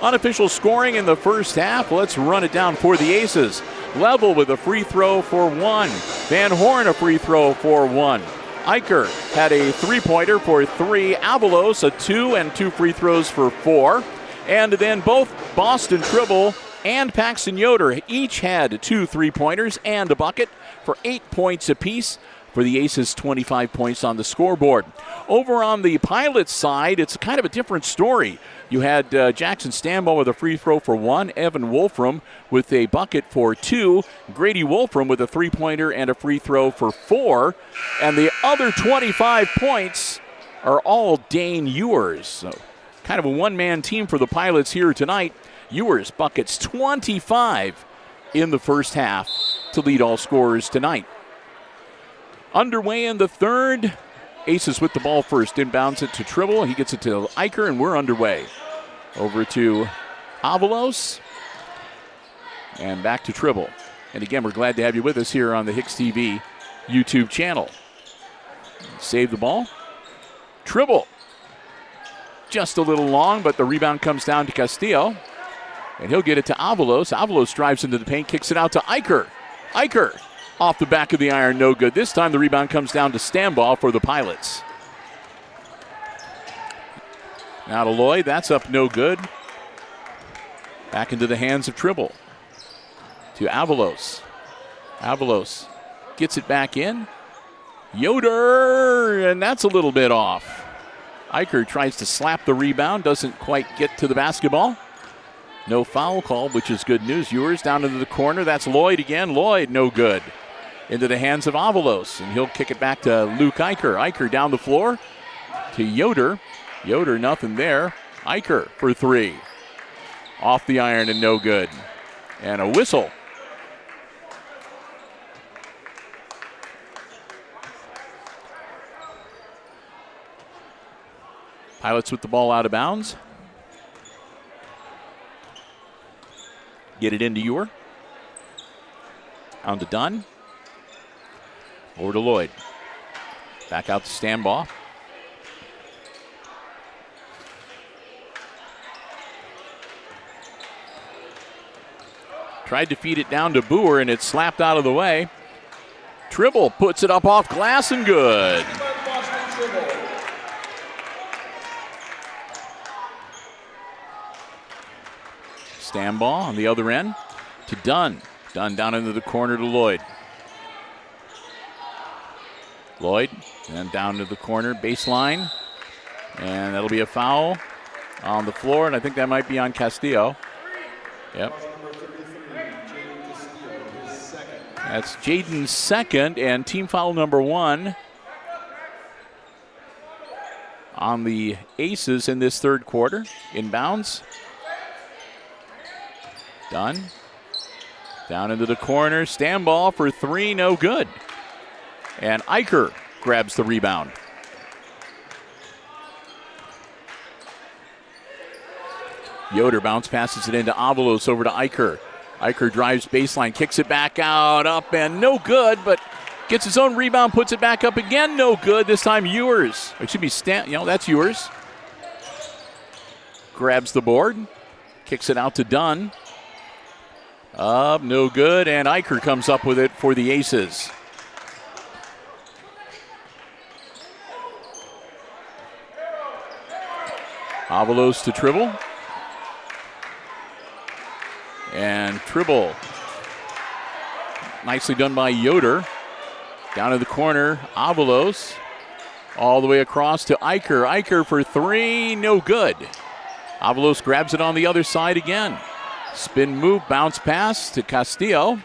Unofficial scoring in the first half. Let's run it down for the Aces. Level with a free throw for one. Van Horn a free throw for one. Eicher had a three-pointer for three. Avalos a two and two free throws for four. And then both Boston Tribble and Paxton Yoder each had two three-pointers and a bucket for 8 points apiece for the Aces, 25 points on the scoreboard. Over on the Pilots side, it's kind of a different story. You had Jackson Stanbaugh with a free throw for one, Evan Wolfram with a bucket for two, Grady Wolfram with a three-pointer and a free throw for four, and the other 25 points are all Dane Ewers. So kind of a one-man team for the Pilots here tonight. Ewers buckets 25 in the first half to lead all scorers tonight. Underway in the third. Aces with the ball first. Inbounds it to Tribble. He gets it to Eicher, and we're underway. Over to Avalos. And back to Tribble. And again, we're glad to have you with us here on the HIX-TV YouTube channel. Save the ball. Tribble. Just a little long, but the rebound comes down to Castillo. And he'll get it to Avalos. Avalos drives into the paint, kicks it out to Eicher. Eicher off the back of the iron, no good. This time the rebound comes down to Stanbaugh for the Pilots. Now to Lloyd, that's up no good. Back into the hands of Tribble. To Avalos. Avalos gets it back in. Yoder, and that's a little bit off. Eicher tries to slap the rebound, doesn't quite get to the basketball. No foul call, which is good news. Ewers down into the corner. That's Lloyd again. Lloyd, no good. Into the hands of Avalos, and he'll kick it back to Luke Eicher. Eicher down the floor to Yoder. Yoder, nothing there. Eicher for three. Off the iron and no good. And a whistle. Pilots with the ball out of bounds. Get it into Ewer. On to Dunn. Over to Lloyd. Back out to Stanbaugh. Tried to feed it down to Boer, and it's slapped out of the way. Tribble puts it up off glass and good. Stanbaugh on the other end to Dunn. Dunn down into the corner to Lloyd. Lloyd, and down to the corner, baseline. And that'll be a foul on the floor, and I think that might be on Castillo. Yep. That's Jaden's second, and team foul number 1 on the Aces in this third quarter. Inbounds. Dunn. Down into the corner. Stand ball for 3, no good. And Eicher grabs the rebound. Yoder bounce passes it into Avalos over to Eicher. Eicher drives baseline, kicks it back out, up and no good, but gets his own rebound, puts it back up again, no good. This time Ewers. It should be that's Ewers. Grabs the board, kicks it out to Dunn. Up, no good, and Eicher comes up with it for the Aces. Avalos to Tribble. And Tribble, nicely done by Yoder. Down in the corner, Avalos, all the way across to Eicher. Eicher for 3, no good. Avalos grabs it on the other side again. Spin move, bounce pass to Castillo.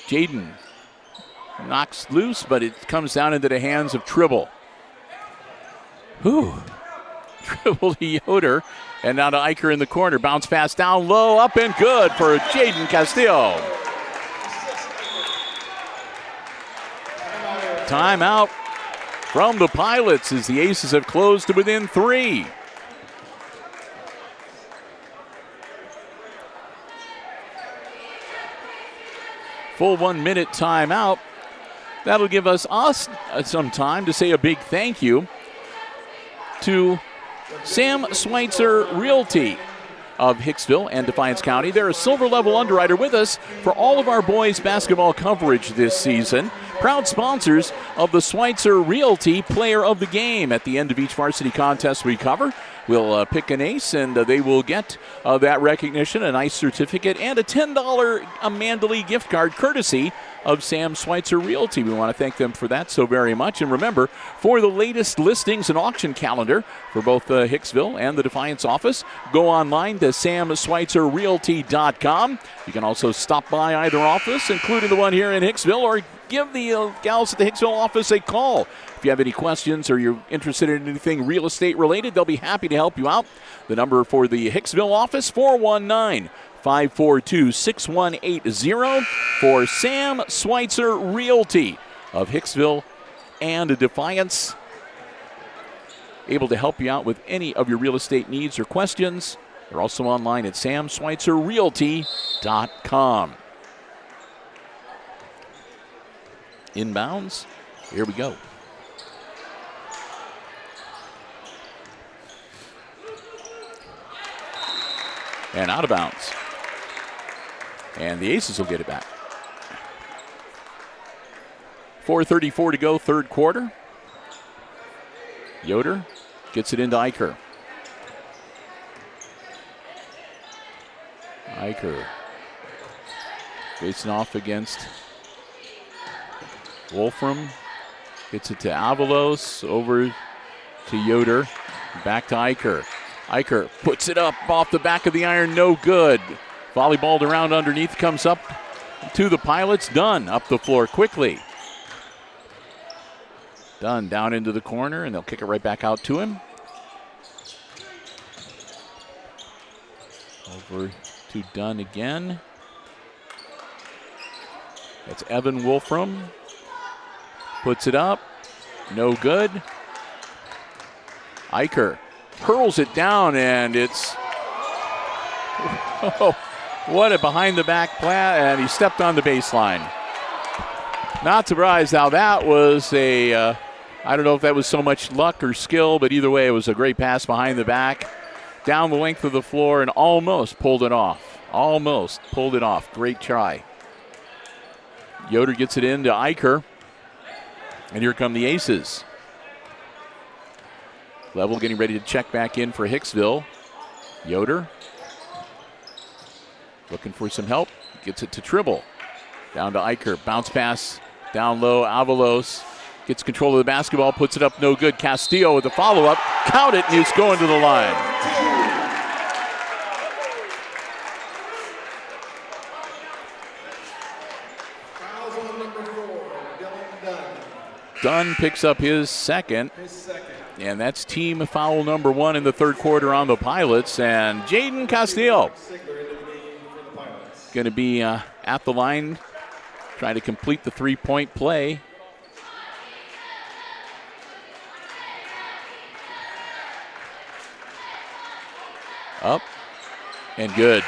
Jaden knocks loose, but it comes down into the hands of Tribble. Tribble to Yoder. And now to Eicher in the corner. Bounce pass down low, up and good for Jaden Castillo. Timeout from the Pilots as the Aces have closed to within 3. Full 1 minute timeout. That'll give us some time to say a big thank you to Sam Schweitzer Realty of Hicksville and Defiance County. They're a silver level underwriter with us for all of our boys basketball coverage this season. Proud sponsors of the Schweitzer Realty Player of the Game. At the end of each varsity contest we cover, we'll pick an ace and they will get that recognition, a nice certificate, and a $10 Mandalay gift card courtesy of Sam Schweitzer Realty. We want to thank them for that so very much. And remember, for the latest listings and auction calendar for both Hicksville and the Defiance office, go online to samschweitzerrealty.com. You can also stop by either office, including the one here in Hicksville, or give the gals at the Hicksville office a call. If you have any questions or you're interested in anything real estate related, they'll be happy to help you out. The number for the Hicksville office, 419-542-6180 for Sam Schweitzer Realty of Hicksville and Defiance. Able to help you out with any of your real estate needs or questions. They're also online at samschweitzerrealty.com. Inbounds. Here we go. And out of bounds. And the Aces will get it back. 4:34 to go, third quarter. Yoder gets it into Eicher. Eicher facing off against Wolfram. Gets it to Avalos, over to Yoder. Back to Eicher. Eicher puts it up off the back of the iron, no good. Volleyballed around underneath, comes up to the Pilots. Dunn up the floor quickly. Dunn down into the corner, and they'll kick it right back out to him. Over to Dunn again. That's Evan Wolfram. Puts it up, no good. Eicher hurls it down, and it's, oh, what a behind the back play, and he stepped on the baseline. Not surprised how that was I don't know if that was so much luck or skill, but either way, it was a great pass behind the back, down the length of the floor, and almost pulled it off. Almost pulled it off. Great try. Yoder gets it into Eicher, and here come the Aces. Level getting ready to check back in for Hicksville. Yoder looking for some help. Gets it to Tribble. Down to Eicher. Bounce pass down low. Avalos Gets control of the basketball, puts it up, no good. Castillo with the follow-up. Count it, and it's going to the line. Fouls on number 4, Dylan Dunn. Dunn picks up his second. And that's team foul number 1 in the third quarter on the Pilots. And Jaden Castillo going to be at the line, trying to complete the three-point play. Up and good.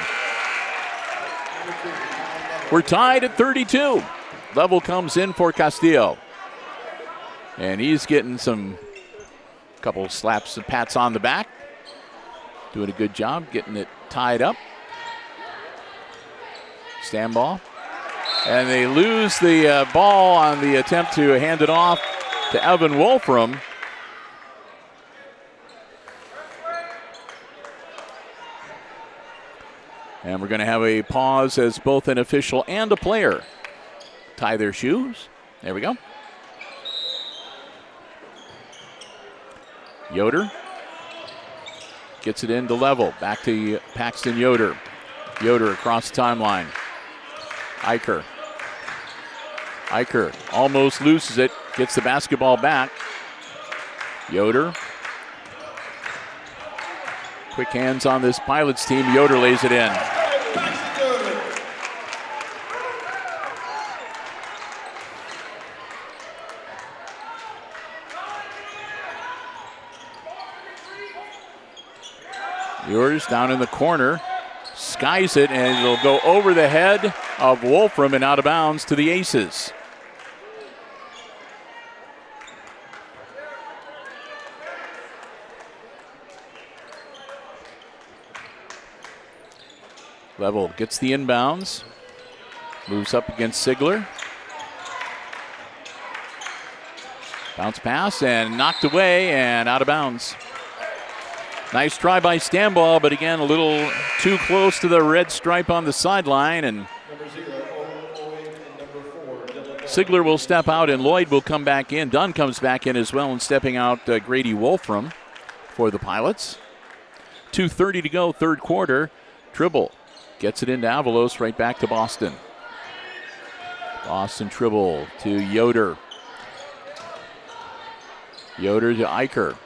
We're tied at 32. Level comes in for Castillo. And he's getting some couple slaps and pats on the back. Doing a good job getting it tied up. Stand ball. And they lose the ball on the attempt to hand it off to Evan Wolfram. And we're going to have a pause as both an official and a player tie their shoes. There we go. Yoder gets it into level. Back to Paxton Yoder. Yoder across the timeline. Eicher almost loses it. Gets the basketball back. Yoder. Quick hands on this Pilots team. Yoder lays it in. Ewers down in the corner, skies it, and it'll go over the head of Wolfram and out of bounds to the Aces. Level gets the inbounds, moves up against Sigler. Bounce pass and knocked away and out of bounds. Nice try by Stanball, but again, a little too close to the red stripe on the sideline. And Sigler will step out, and Lloyd will come back in. Dunn comes back in as well, and stepping out Grady Wolfram for the Pilots. 2:30 to go, third quarter. Tribble gets it into Avalos, right back to Boston. Boston Tribble to Yoder. Yoder to Eicher.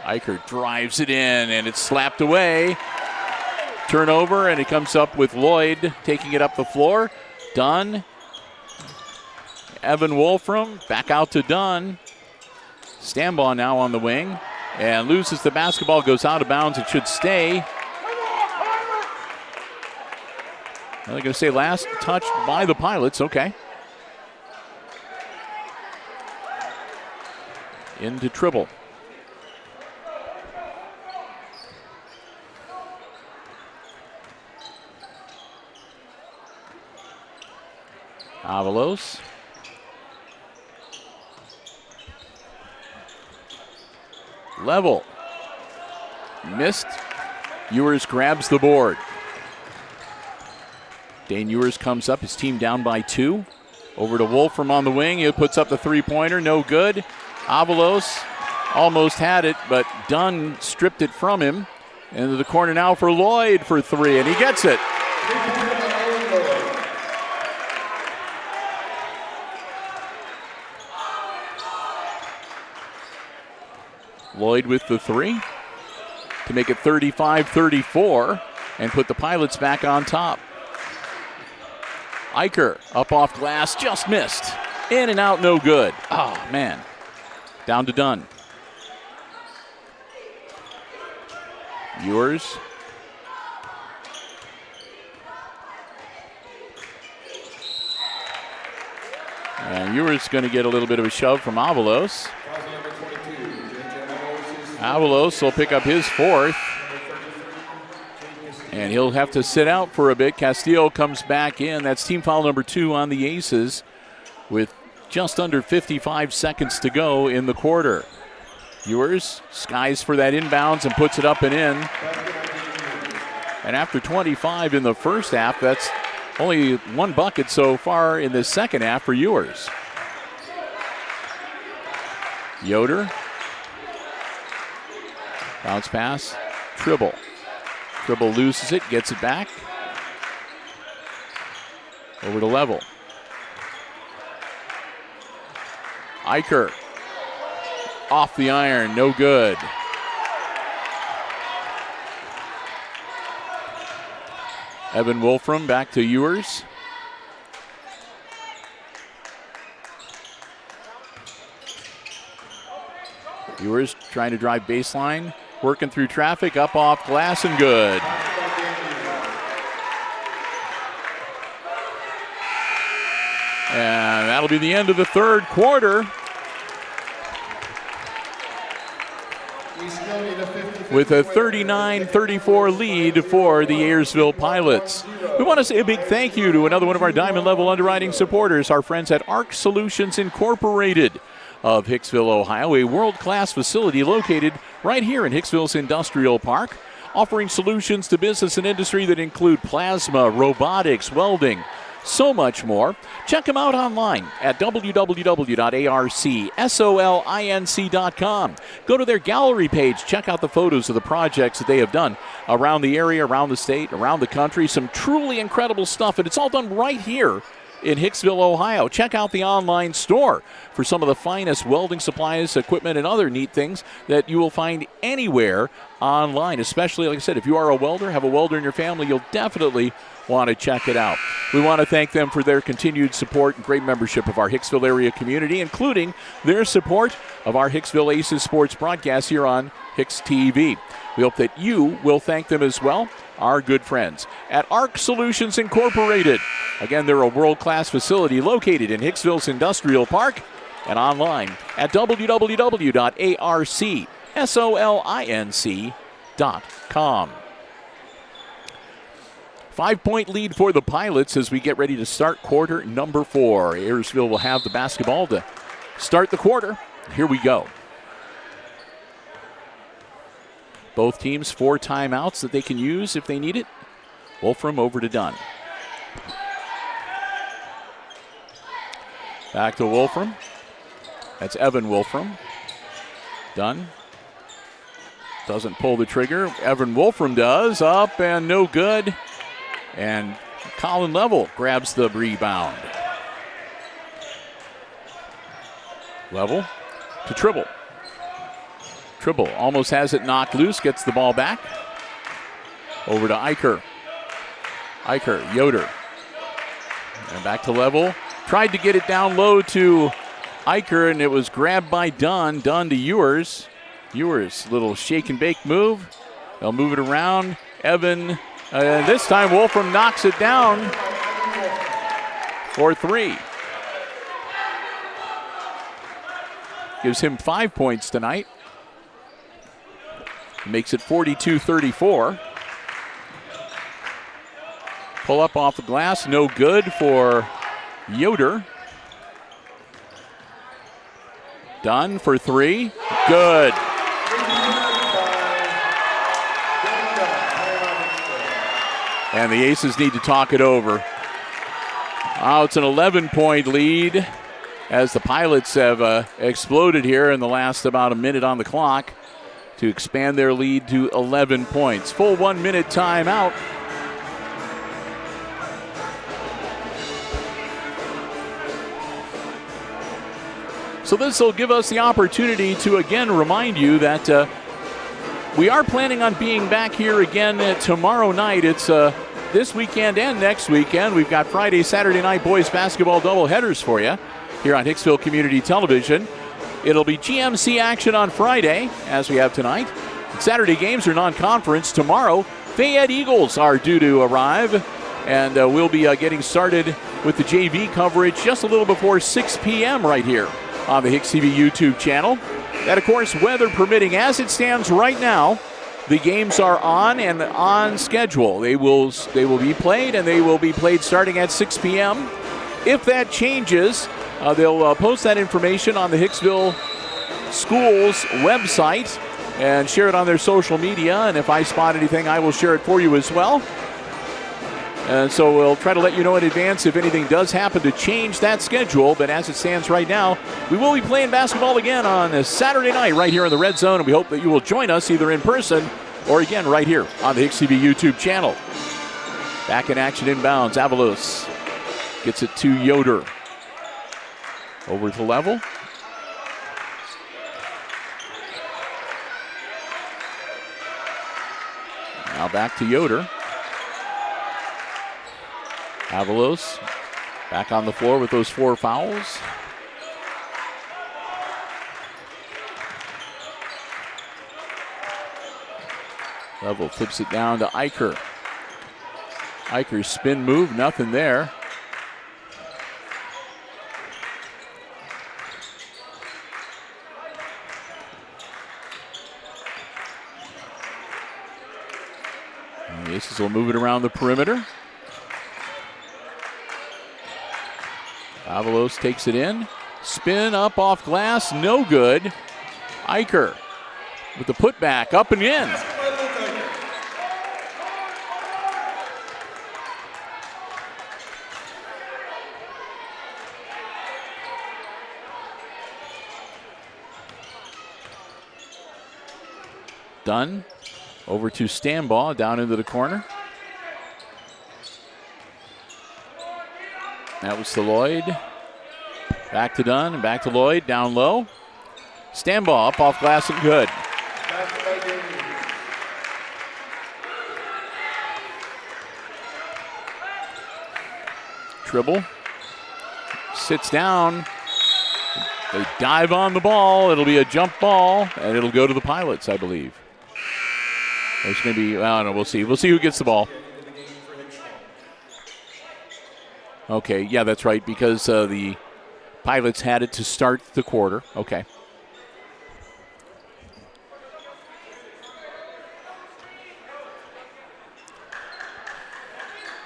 Eicher drives it in, and it's slapped away. Turnover, and it comes up with Lloyd taking it up the floor. Dunn. Evan Wolfram back out to Dunn. Stanbaugh now on the wing, and loses the basketball, goes out of bounds. It should stay. They're going to say last touch by the Pilots. Okay. Into Tribble. Avalos. Level. Missed. Ewers grabs the board. Dane Ewers comes up, his team down by 2. Over to Wolfram on the wing. He puts up the three-pointer, no good. Avalos almost had it, but Dunn stripped it from him. Into the corner now for Lloyd for 3, and he gets it. Lloyd with the 3 to make it 35-34 and put the Pilots back on top. Eicher up off glass, just missed. In and out, no good. Oh, man. Down to Dunn. Ewers. And Ewers going to get a little bit of a shove from Avalos. Avalos will pick up his 4th. And he'll have to sit out for a bit. Castillo comes back in. That's team foul number 2 on the Aces with just under 55 seconds to go in the quarter. Ewers skies for that inbounds and puts it up and in. And after 25 in the first half, that's only 1 bucket so far in the second half for Ewers. Yoder. Bounce pass. Tribble. Tribble loses it, gets it back. Over to Level. Eicher. Off the iron, no good. Evan Wolfram back to Ewers. Ewers trying to drive baseline, working through traffic, up off glass and good. And that'll be the end of the third quarter. With a 39-34 lead for the Ayersville Pilots. We want to say a big thank you to another one of our Diamond Level underwriting supporters, our friends at ARC Solutions Incorporated of Hicksville, Ohio, a world-class facility located right here in Hicksville's Industrial Park, offering solutions to business and industry that include plasma, robotics, welding, so much more. Check them out online at www.arcsolinc.com. Go to their gallery page. Check out the photos of the projects that they have done around the area, around the state, around the country. Some truly incredible stuff, and it's all done right here in Hicksville, Ohio. Check out the online store for some of the finest welding supplies, equipment, and other neat things that you will find anywhere online. Especially, like I said, if you are a welder, have a welder in your family, you'll definitely want to check it out. We want to thank them for their continued support and great membership of our Hicksville area community, including their support of our Hicksville Aces sports broadcast here on HIX-TV. We hope that you will thank them as well, our good friends at ARC Solutions Incorporated. Again, they're a world-class facility located in Hicksville's Industrial Park and online at www.arcsolinc.com. 5-point lead for the Pilots as we get ready to start quarter number 4. Ayersville will have the basketball to start the quarter. Here we go. Both teams 4 timeouts that they can use if they need it. Wolfram over to Dunn. Back to Wolfram. That's Evan Wolfram. Dunn doesn't pull the trigger. Evan Wolfram does. Up and no good. And Colin Level grabs the rebound. Level to Tribble. Tribble almost has it knocked loose, gets the ball back. Over to Eicher. Eicher, Yoder. And back to Level. Tried to get it down low to Eicher, and it was grabbed by Dunn. Dunn to Ewers. Ewers, little shake and bake move. They'll move it around. Evan, this time Wolfram knocks it down for 3. Gives him 5 points tonight. Makes it 42-34. Pull up off the glass, no good for Yoder. Dunn for 3, good. And the Aces need to talk it over. Oh, it's an 11-point lead as the Pilots have exploded here in the last about a minute on the clock to expand their lead to 11 points. Full 1 minute timeout. So this will give us the opportunity to again remind you that we are planning on being back here again tomorrow night. It's this weekend and next weekend. We've got Friday, Saturday night boys basketball doubleheaders for you here on Hicksville Community Television. It'll be GMC action on Friday, as we have tonight. Saturday games are non-conference. Tomorrow, Fayette Eagles are due to arrive, and we'll be getting started with the JV coverage just a little before 6 p.m. right here on the HIX-TV YouTube channel. And, of course, weather permitting, as it stands right now, the games are on and on schedule. They will be played, and they will be played starting at 6 p.m. If that changes, they'll post that information on the Hicksville Schools website and share it on their social media. And if I spot anything, I will share it for you as well. And so we'll try to let you know in advance if anything does happen to change that schedule. But as it stands right now, we will be playing basketball again on a Saturday night right here in the Red Zone. And we hope that you will join us either in person or again right here on the HIX-TV YouTube channel. Back in action inbounds. Avalos gets it to Yoder. Over to Level. Now back to Yoder. Avalos back on the floor with those 4 fouls. Level flips it down to Eicher. Eicher's spin move, nothing there. And the Aces will move it around the perimeter. Avalos takes it in. Spin up off glass, no good. Eicher with the putback, up and in. Dunn over to Stambaugh, down into the corner. That was to Lloyd. Back to Dunn and back to Lloyd, down low. Stambaugh up off glass and good. Tribble sits down. They dive on the ball. It'll be a jump ball, and it'll go to the Pilots, I believe. There's going to be, I don't know, we'll see. We'll see who gets the ball. Okay, yeah, that's right, because the Pilots had it to start the quarter. Okay.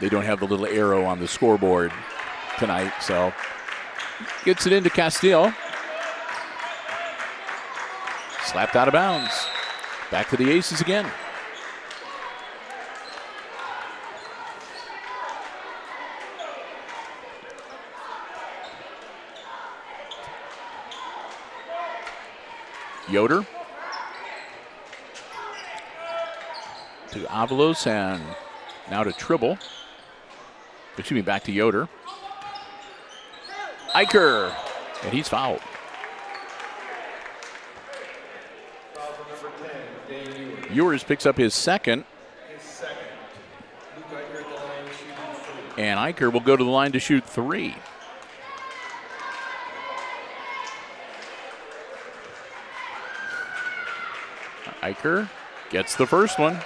They don't have the little arrow on the scoreboard tonight, so gets it into Castile. Slapped out of bounds. Back to the Aces again. Yoder to Avalos and now to Tribble. Excuse me, back to Yoder. Eicher, and he's fouled. Ewers picks up his second. And Eicher will go to the line to shoot 3. Eicher gets the first one.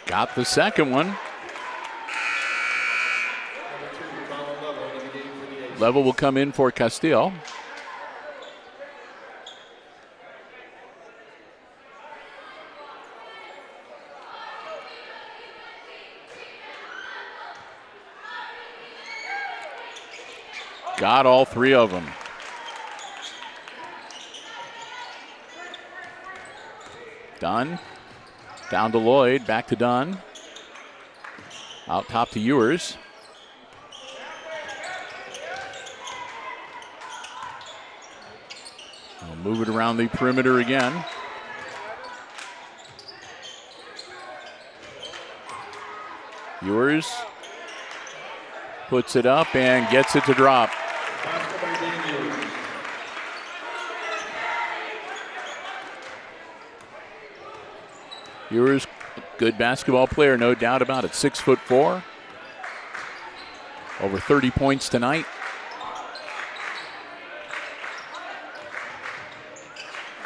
Got the second one. Level will come in for Castile. Got all 3 of them. Dunn. Down to Lloyd, back to Dunn. Out top to Ewers. We'll move it around the perimeter again. Ewers puts it up and gets it to drop. Ewers, good basketball player, no doubt about it. 6'4", over 30 points tonight.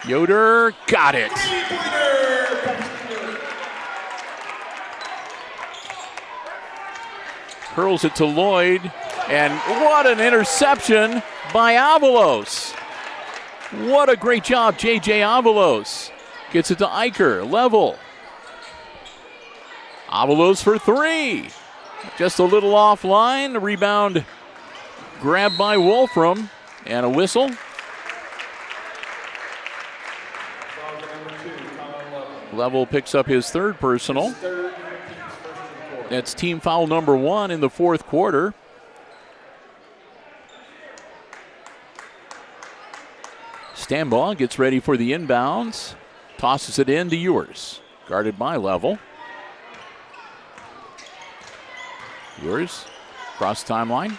Yoder got it. Curls it to Lloyd, and what an interception by Avalos. What a great job, J.J. Avalos. Gets it to Eicher, Level. Avalos for 3. Just a little offline. The rebound grabbed by Wolfram, and a whistle. Level picks up his third personal. That's team foul number 1 in the fourth quarter. Stambaugh gets ready for the inbounds. Tosses it in to Ewers. Guarded by Level. Ewers cross timeline.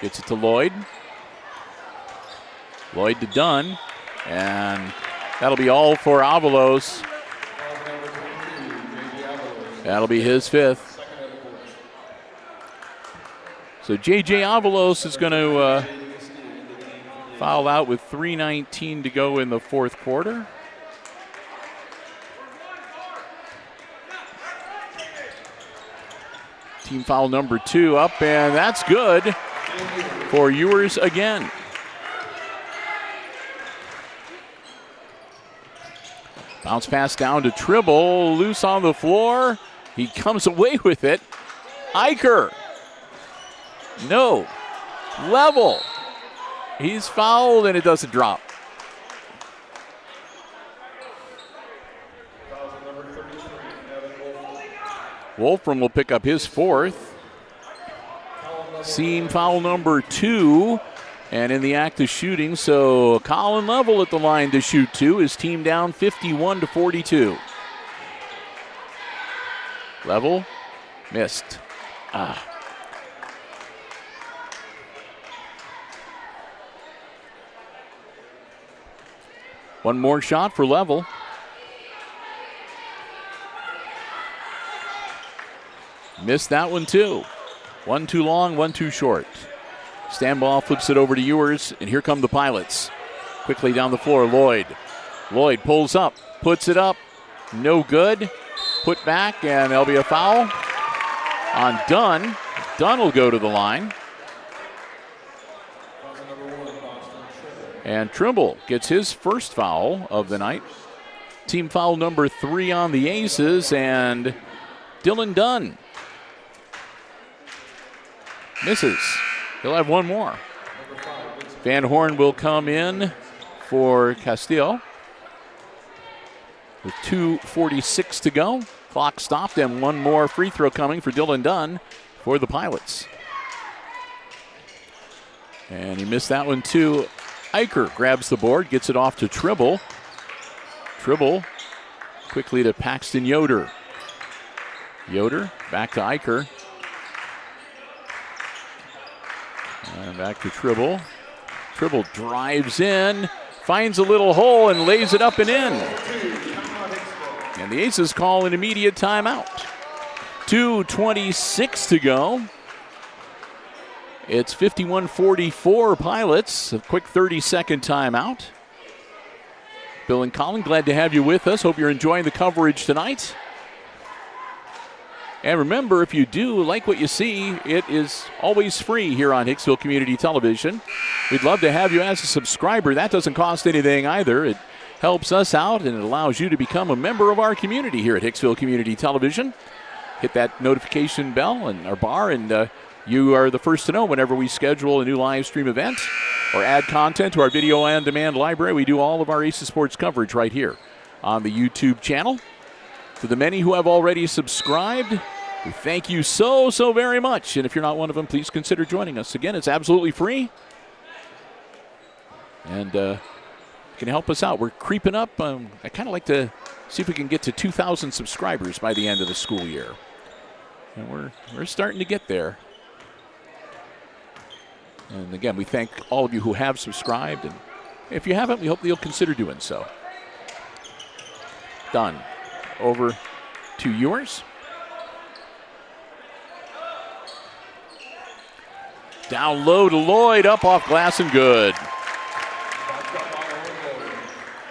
Gets it to Lloyd. Lloyd to Dunn. And that'll be all for Avalos. That'll be his 5th. So J.J. Avalos is going to foul out with 3:19 to go in the fourth quarter. Team foul number 2 up, and that's good for Ewers again. Bounce pass down to Tribble, loose on the floor. He comes away with it. Eicher. No. Level. He's fouled and it doesn't drop. Wolfram will pick up his 4th. Team foul number 2. And in the act of shooting, so Colin Level at the line to shoot 2. His team down 51-42. Level missed. One more shot for Level. Missed that one too. One too long, one too short. Stambaugh flips it over to Ewers, and here come the Pilots. Quickly down the floor, Lloyd. Lloyd pulls up, puts it up. No good. Put back, and there'll be a foul on Dunn. Dunn will go to the line. And Trimble gets his first foul of the night. Team foul number 3 on the Aces, and Dylan Dunn misses. He'll have one more. Van Horn will come in for Castillo with 2:46 to go. Clock stopped, and one more free throw coming for Dylan Dunn for the Pilots. And he missed that one too. Eicher grabs the board, gets it off to Tribble. Tribble quickly to Paxton Yoder. Yoder back to Eicher. And back to Tribble. Tribble drives in, finds a little hole, and lays it up and in. And the Aces call an immediate timeout. 2:26 to go. It's 51-44 Pilots. A quick 30-second timeout. Bill and Colin, glad to have you with us. Hope you're enjoying the coverage tonight. And remember, if you do like what you see, it is always free here on Hicksville Community Television. We'd love to have you as a subscriber. That doesn't cost anything either. It helps us out, and it allows you to become a member of our community here at Hicksville Community Television. Hit that notification bell and our bar, and you are the first to know whenever we schedule a new live stream event or add content to our video on demand library. We do all of our Aces Sports coverage right here on the YouTube channel. To the many who have already subscribed, we thank you so very much. And if you're not one of them, please consider joining us. Again, it's absolutely free. And you can help us out. We're creeping up. I kind of like to see if we can get to 2,000 subscribers by the end of the school year. And we're starting to get there. And again, we thank all of you who have subscribed. And if you haven't, we hope that you'll consider doing so. Done. Over to Ewers. Down low to Lloyd, up off glass and good.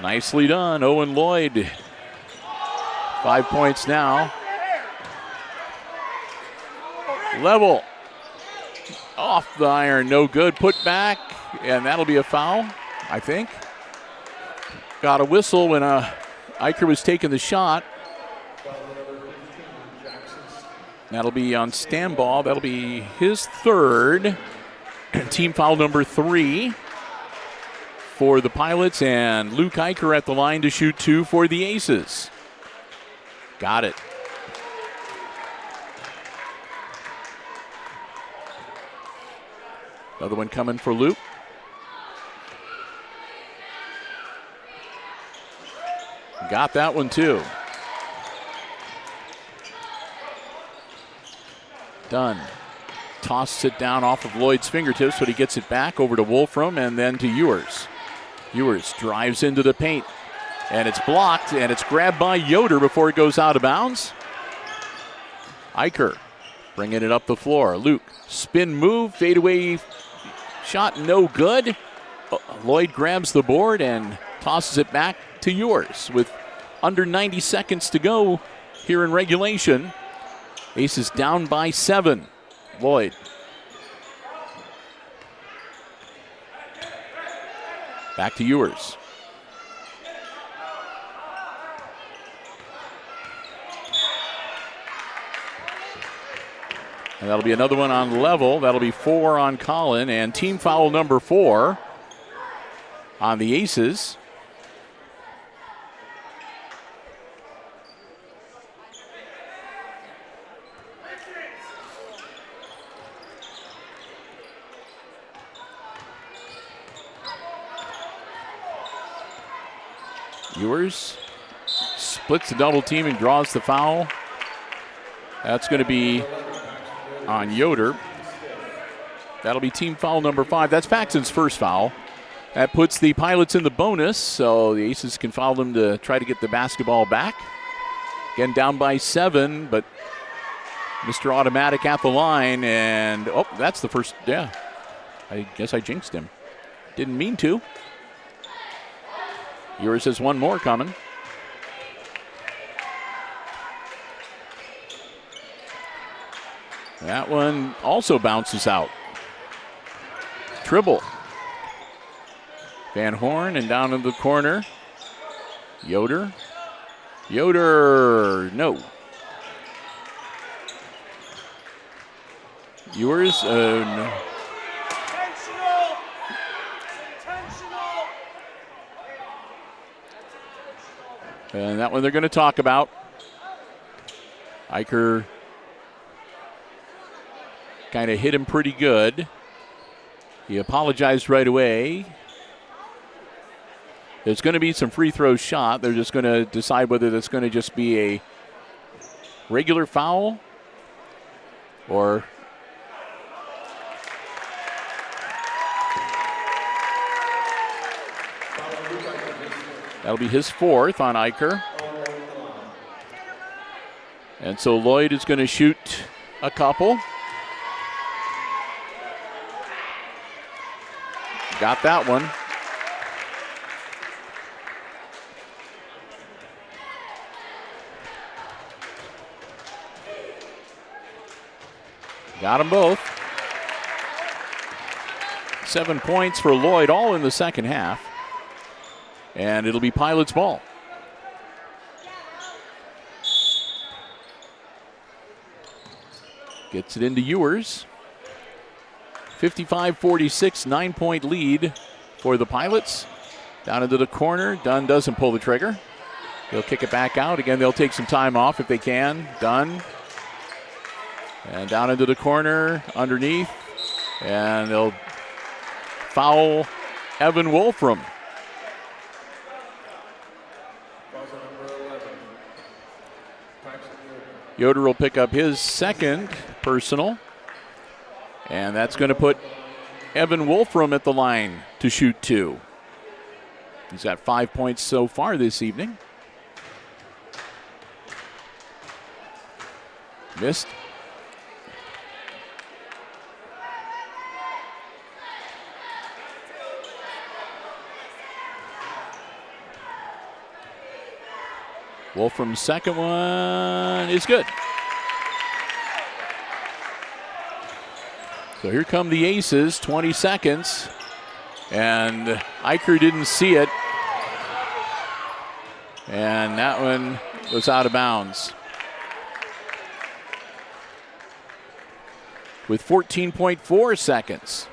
Nicely done, Owen Lloyd. 5 points now. Level. Off the iron, no good. Put back, and that'll be a foul, I think. Got a whistle when Eicher was taking the shot. That'll be on stand ball. That'll be his third. Team foul number 3 for the Pilots, and Luke Eicher at the line to shoot 2 for the Aces. Got it. Another one coming for Luke. Got that one too. Dunn tosses it down off of Lloyd's fingertips, but he gets it back over to Wolfram and then to Ewers. Ewers drives into the paint, and it's blocked, and it's grabbed by Yoder before it goes out of bounds. Eicher bringing it up the floor. Luke, spin move, fadeaway shot, no good. Lloyd grabs the board and tosses it back to Ewers with under 90 seconds to go here in regulation. Aces down by 7. Lloyd. Back to Ewers. And that'll be another one on level. That'll be 4 on Colin, and team foul number 4 on the Aces. Ewers splits the double team and draws the foul. That's going to be on Yoder. That'll be team foul number 5. That's Paxton's first foul. That puts the Pilots in the bonus, so the Aces can foul them to try to get the basketball back. Again, down by 7, but Mr. Automatic at the line, and that's the first. Yeah, I guess I jinxed him. Didn't mean to. Ewers has one more coming. That one also bounces out. Tribble. Van Horn and down in the corner. Yoder. Yoder, no. Ewers, no. And that one they're going to talk about. Eicher kind of hit him pretty good. He apologized right away. There's going to be some free throw shot. They're just going to decide whether that's going to just be a regular foul or that'll be his 4th on Eicher. And so Lloyd is going to shoot a couple. Got that one. Got them both. 7 points for Lloyd, all in the second half. And it'll be Pilots ball. Gets it into Ewers. 55-46, 9-point lead for the Pilots. Down into the corner. Dunn doesn't pull the trigger. They'll kick it back out. Again, they'll take some time off if they can. Dunn. And down into the corner, underneath. And they'll foul Evan Wolfram. Yoder will pick up his second personal. And that's going to put Evan Wolfram at the line to shoot 2. He's got 5 points so far this evening. Missed. Wolfram's second one is good. So here come the Aces, 20 seconds. And Eicher didn't see it. And that one was out of bounds. with 14.4 seconds.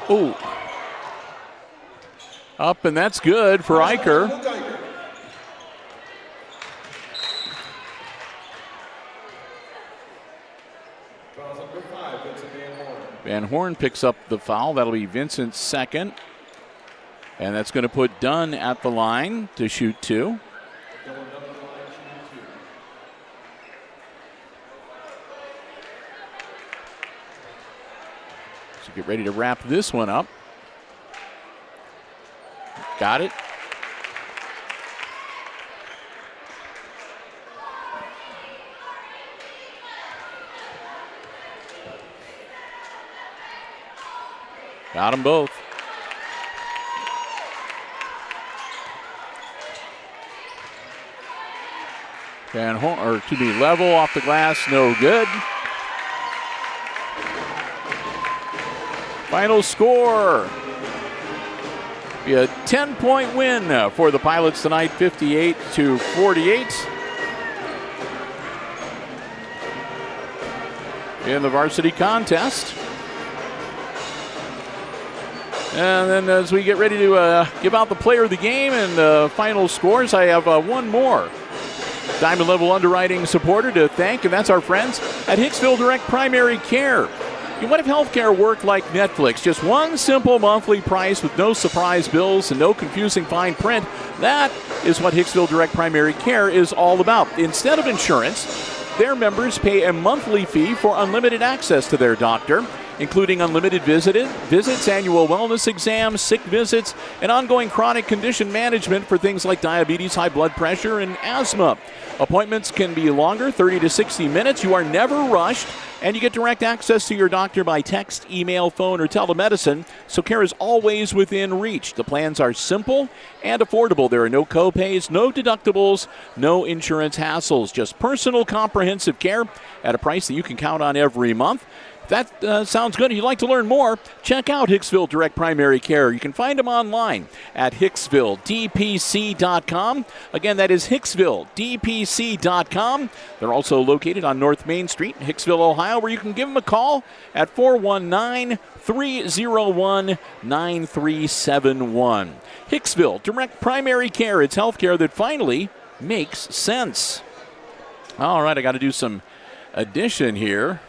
Ooh. Up, and that's good for Eicher. Van Horn picks up the foul. That'll be Vincent's second. And that's going to put Dunn at the line to shoot 2. So get ready to wrap this one up. Got it. Got them both. Van Horn, or to be level off the glass, no good. Final score. Be a 10-point win for the Pilots tonight, 58-48. In the varsity contest. And then as we get ready to give out the player of the game and the final scores, I have one more Diamond Level Underwriting supporter to thank, and that's our friends at Hicksville Direct Primary Care. What if healthcare worked like Netflix? Just one simple monthly price with no surprise bills and no confusing fine print. That is what Hicksville Direct Primary Care is all about. Instead of insurance, their members pay a monthly fee for unlimited access to their doctor, including unlimited visits, annual wellness exams, sick visits, and ongoing chronic condition management for things like diabetes, high blood pressure, and asthma. Appointments can be longer, 30 to 60 minutes. You are never rushed, and you get direct access to your doctor by text, email, phone, or telemedicine, so care is always within reach. The plans are simple and affordable. There are no co-pays, no deductibles, no insurance hassles, just personal comprehensive care at a price that you can count on every month. That sounds good. If you'd like to learn more, check out Hicksville Direct Primary Care. You can find them online at HicksvilleDPC.com. Again, that is HicksvilleDPC.com. They're also located on North Main Street in Hicksville, Ohio, where you can give them a call at 419-301-9371. Hicksville Direct Primary Care. It's healthcare that finally makes sense. All right, I got to do some addition here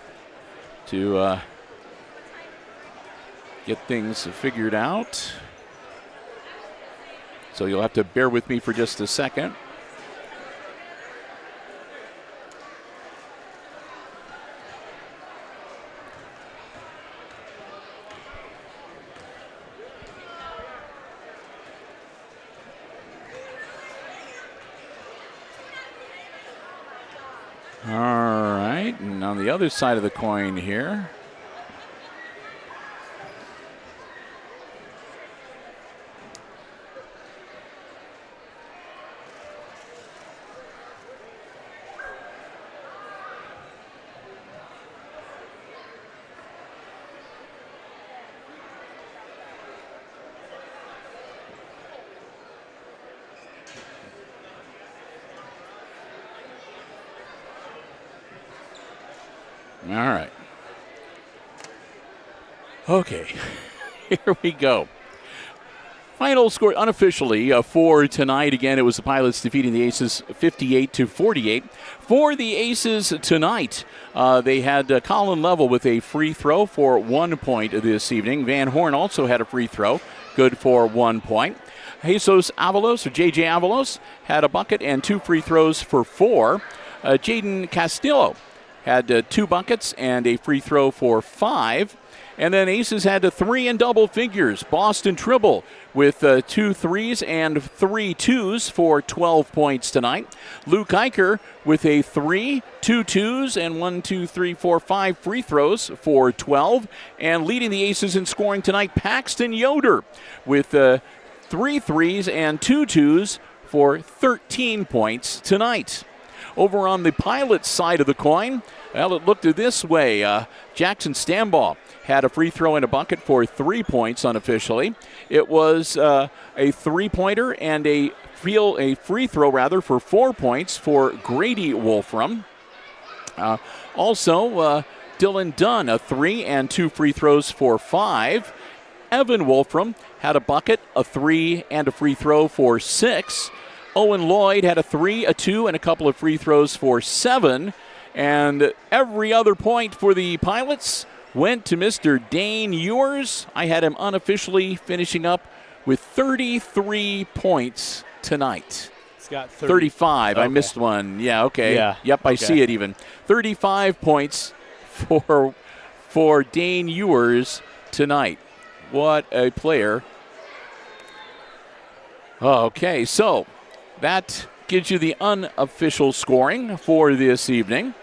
to get things figured out. So you'll have to bear with me for just a second. All right, and on the other side of the coin here, all right. Okay, here we go. Final score unofficially for tonight. Again, it was the Pilots defeating the Aces 58-48. For the Aces tonight, they had Colin Level with a free throw for 1 point this evening. Van Horn also had a free throw, good for 1 point. Jesus Avalos, or J.J. Avalos, had a bucket and 2 free throws for 4. Jaden Castillo had 2 buckets and a free throw for 5. And then Aces had 3 in double figures. Boston Tribble with 2 threes and 3 twos for 12 points tonight. Luke Eicher with a 3, 2 twos, and 5 free throws for 12. And leading the Aces in scoring tonight, Paxton Yoder with 3 threes and 2 twos for 13 points tonight. Over on the Pilots side of the coin, well, it looked this way. Jackson Stambaugh had a free throw in a bucket for 3 points unofficially. It was a three-pointer and a free throw for 4 points for Grady Wolfram. Also, Dylan Dunn, a 3 and 2 free throws for 5. Evan Wolfram had a bucket, a 3, and a free throw for 6. Owen Lloyd had a 3, a 2, and a couple of free throws for 7. And every other point for the Pilots went to Mr. Dane Ewers. I had him unofficially finishing up with 33 points tonight. It's got 35. Okay. I missed one. Yeah, okay. Yeah. Yep, I Okay. see it even. 35 points for Dane Ewers tonight. What a player. Okay, so that gives you the unofficial scoring for this evening.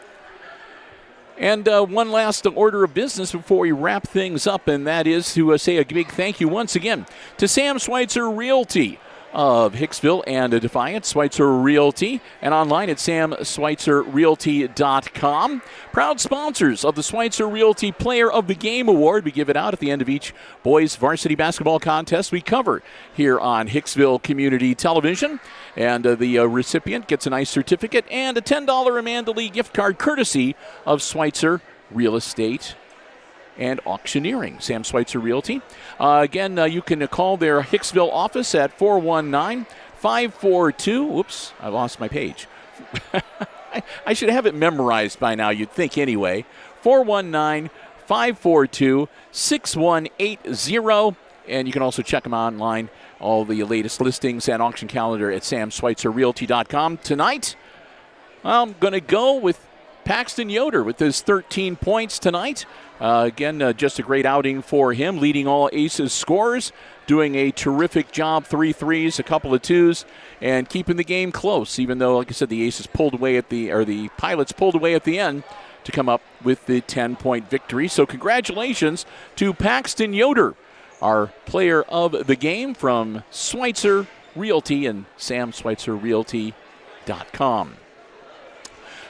And one last order of business before we wrap things up, and that is to say a big thank you once again to Sam Schweitzer Realty of Hicksville and Defiance, Schweitzer Realty, and online at samschweitzerrealty.com. Proud sponsors of the Schweitzer Realty Player of the Game Award. We give it out at the end of each boys varsity basketball contest we cover here on Hicksville Community Television. And the recipient gets a nice certificate and a $10 Amanda Lee gift card courtesy of Schweitzer Real Estate and Auctioneering. Sam Schweitzer Realty. Again, you can call their Hicksville office at 419-542. Whoops, I lost my page. I should have it memorized by now, you'd think anyway. 419-542-6180. And you can also check them online, all the latest listings and auction calendar at samschweitzerrealty.com. Tonight, I'm going to go with Paxton Yoder with his 13 points tonight. Again, just a great outing for him, leading all Aces scorers, doing a terrific job, 3 threes, a couple of 2s, and keeping the game close, even though, like I said, the Aces pulled away the Pilots pulled away at the end to come up with the 10-point victory. So congratulations to Paxton Yoder, our player of the game from Schweitzer Realty and samschweitzerrealty.com.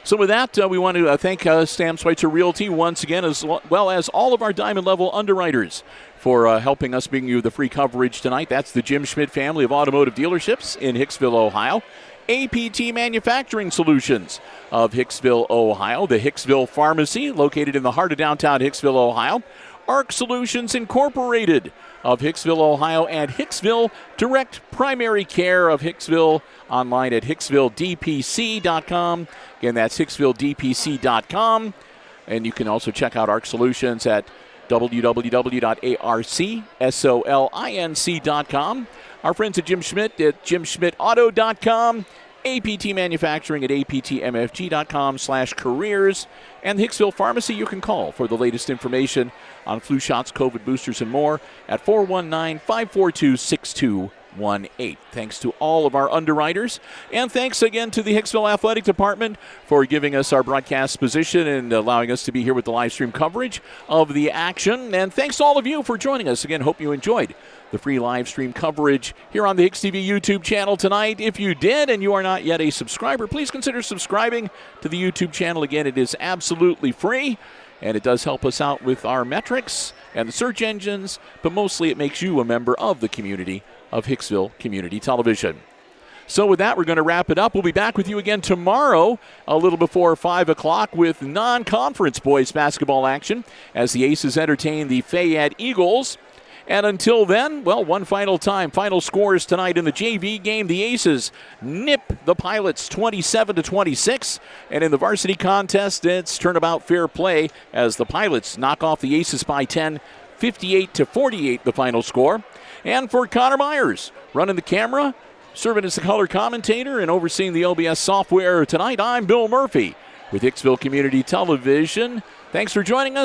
So with that, we want to thank Sam Schweitzer Realty once again, as well as all of our Diamond Level underwriters for helping us bring you the free coverage tonight. That's the Jim Schmidt family of automotive dealerships in Hicksville, Ohio. APT Manufacturing Solutions of Hicksville, Ohio. The Hicksville Pharmacy, located in the heart of downtown Hicksville, Ohio. ARC Solutions Incorporated of Hicksville, Ohio, and Hicksville Direct Primary Care of Hicksville, online at hicksvilledpc.com. Again, that's hicksvilledpc.com. And you can also check out ARC Solutions at www.arcsolinc.com. Our friends at Jim Schmidt at jimschmidtauto.com. APT Manufacturing at aptmfg.com/careers. And the Hicksville Pharmacy you can call for the latest information on flu shots, COVID boosters, and more at 419-542-6218. Thanks to all of our underwriters. And thanks again to the Hicksville Athletic Department for giving us our broadcast position and allowing us to be here with the live stream coverage of the action. And thanks to all of you for joining us. Again, hope you enjoyed the free live stream coverage here on the HIX-TV YouTube channel tonight. If you did and you are not yet a subscriber, please consider subscribing to the YouTube channel. Again, it is absolutely free, and it does help us out with our metrics and the search engines, but mostly it makes you a member of the community of Hicksville Community Television. So with that, we're going to wrap it up. We'll be back with you again tomorrow a little before 5 o'clock with non-conference boys basketball action as the Aces entertain the Fayette Eagles. And until then, well, one final time, final scores tonight in the JV game. The Aces nip the Pilots 27-26. And in the varsity contest, it's turnabout fair play as the Pilots knock off the Aces by 10, 58-48 the final score. And for Connor Myers, running the camera, serving as the color commentator, and overseeing the OBS software tonight, I'm Bill Murphy with Hicksville Community Television. Thanks for joining us.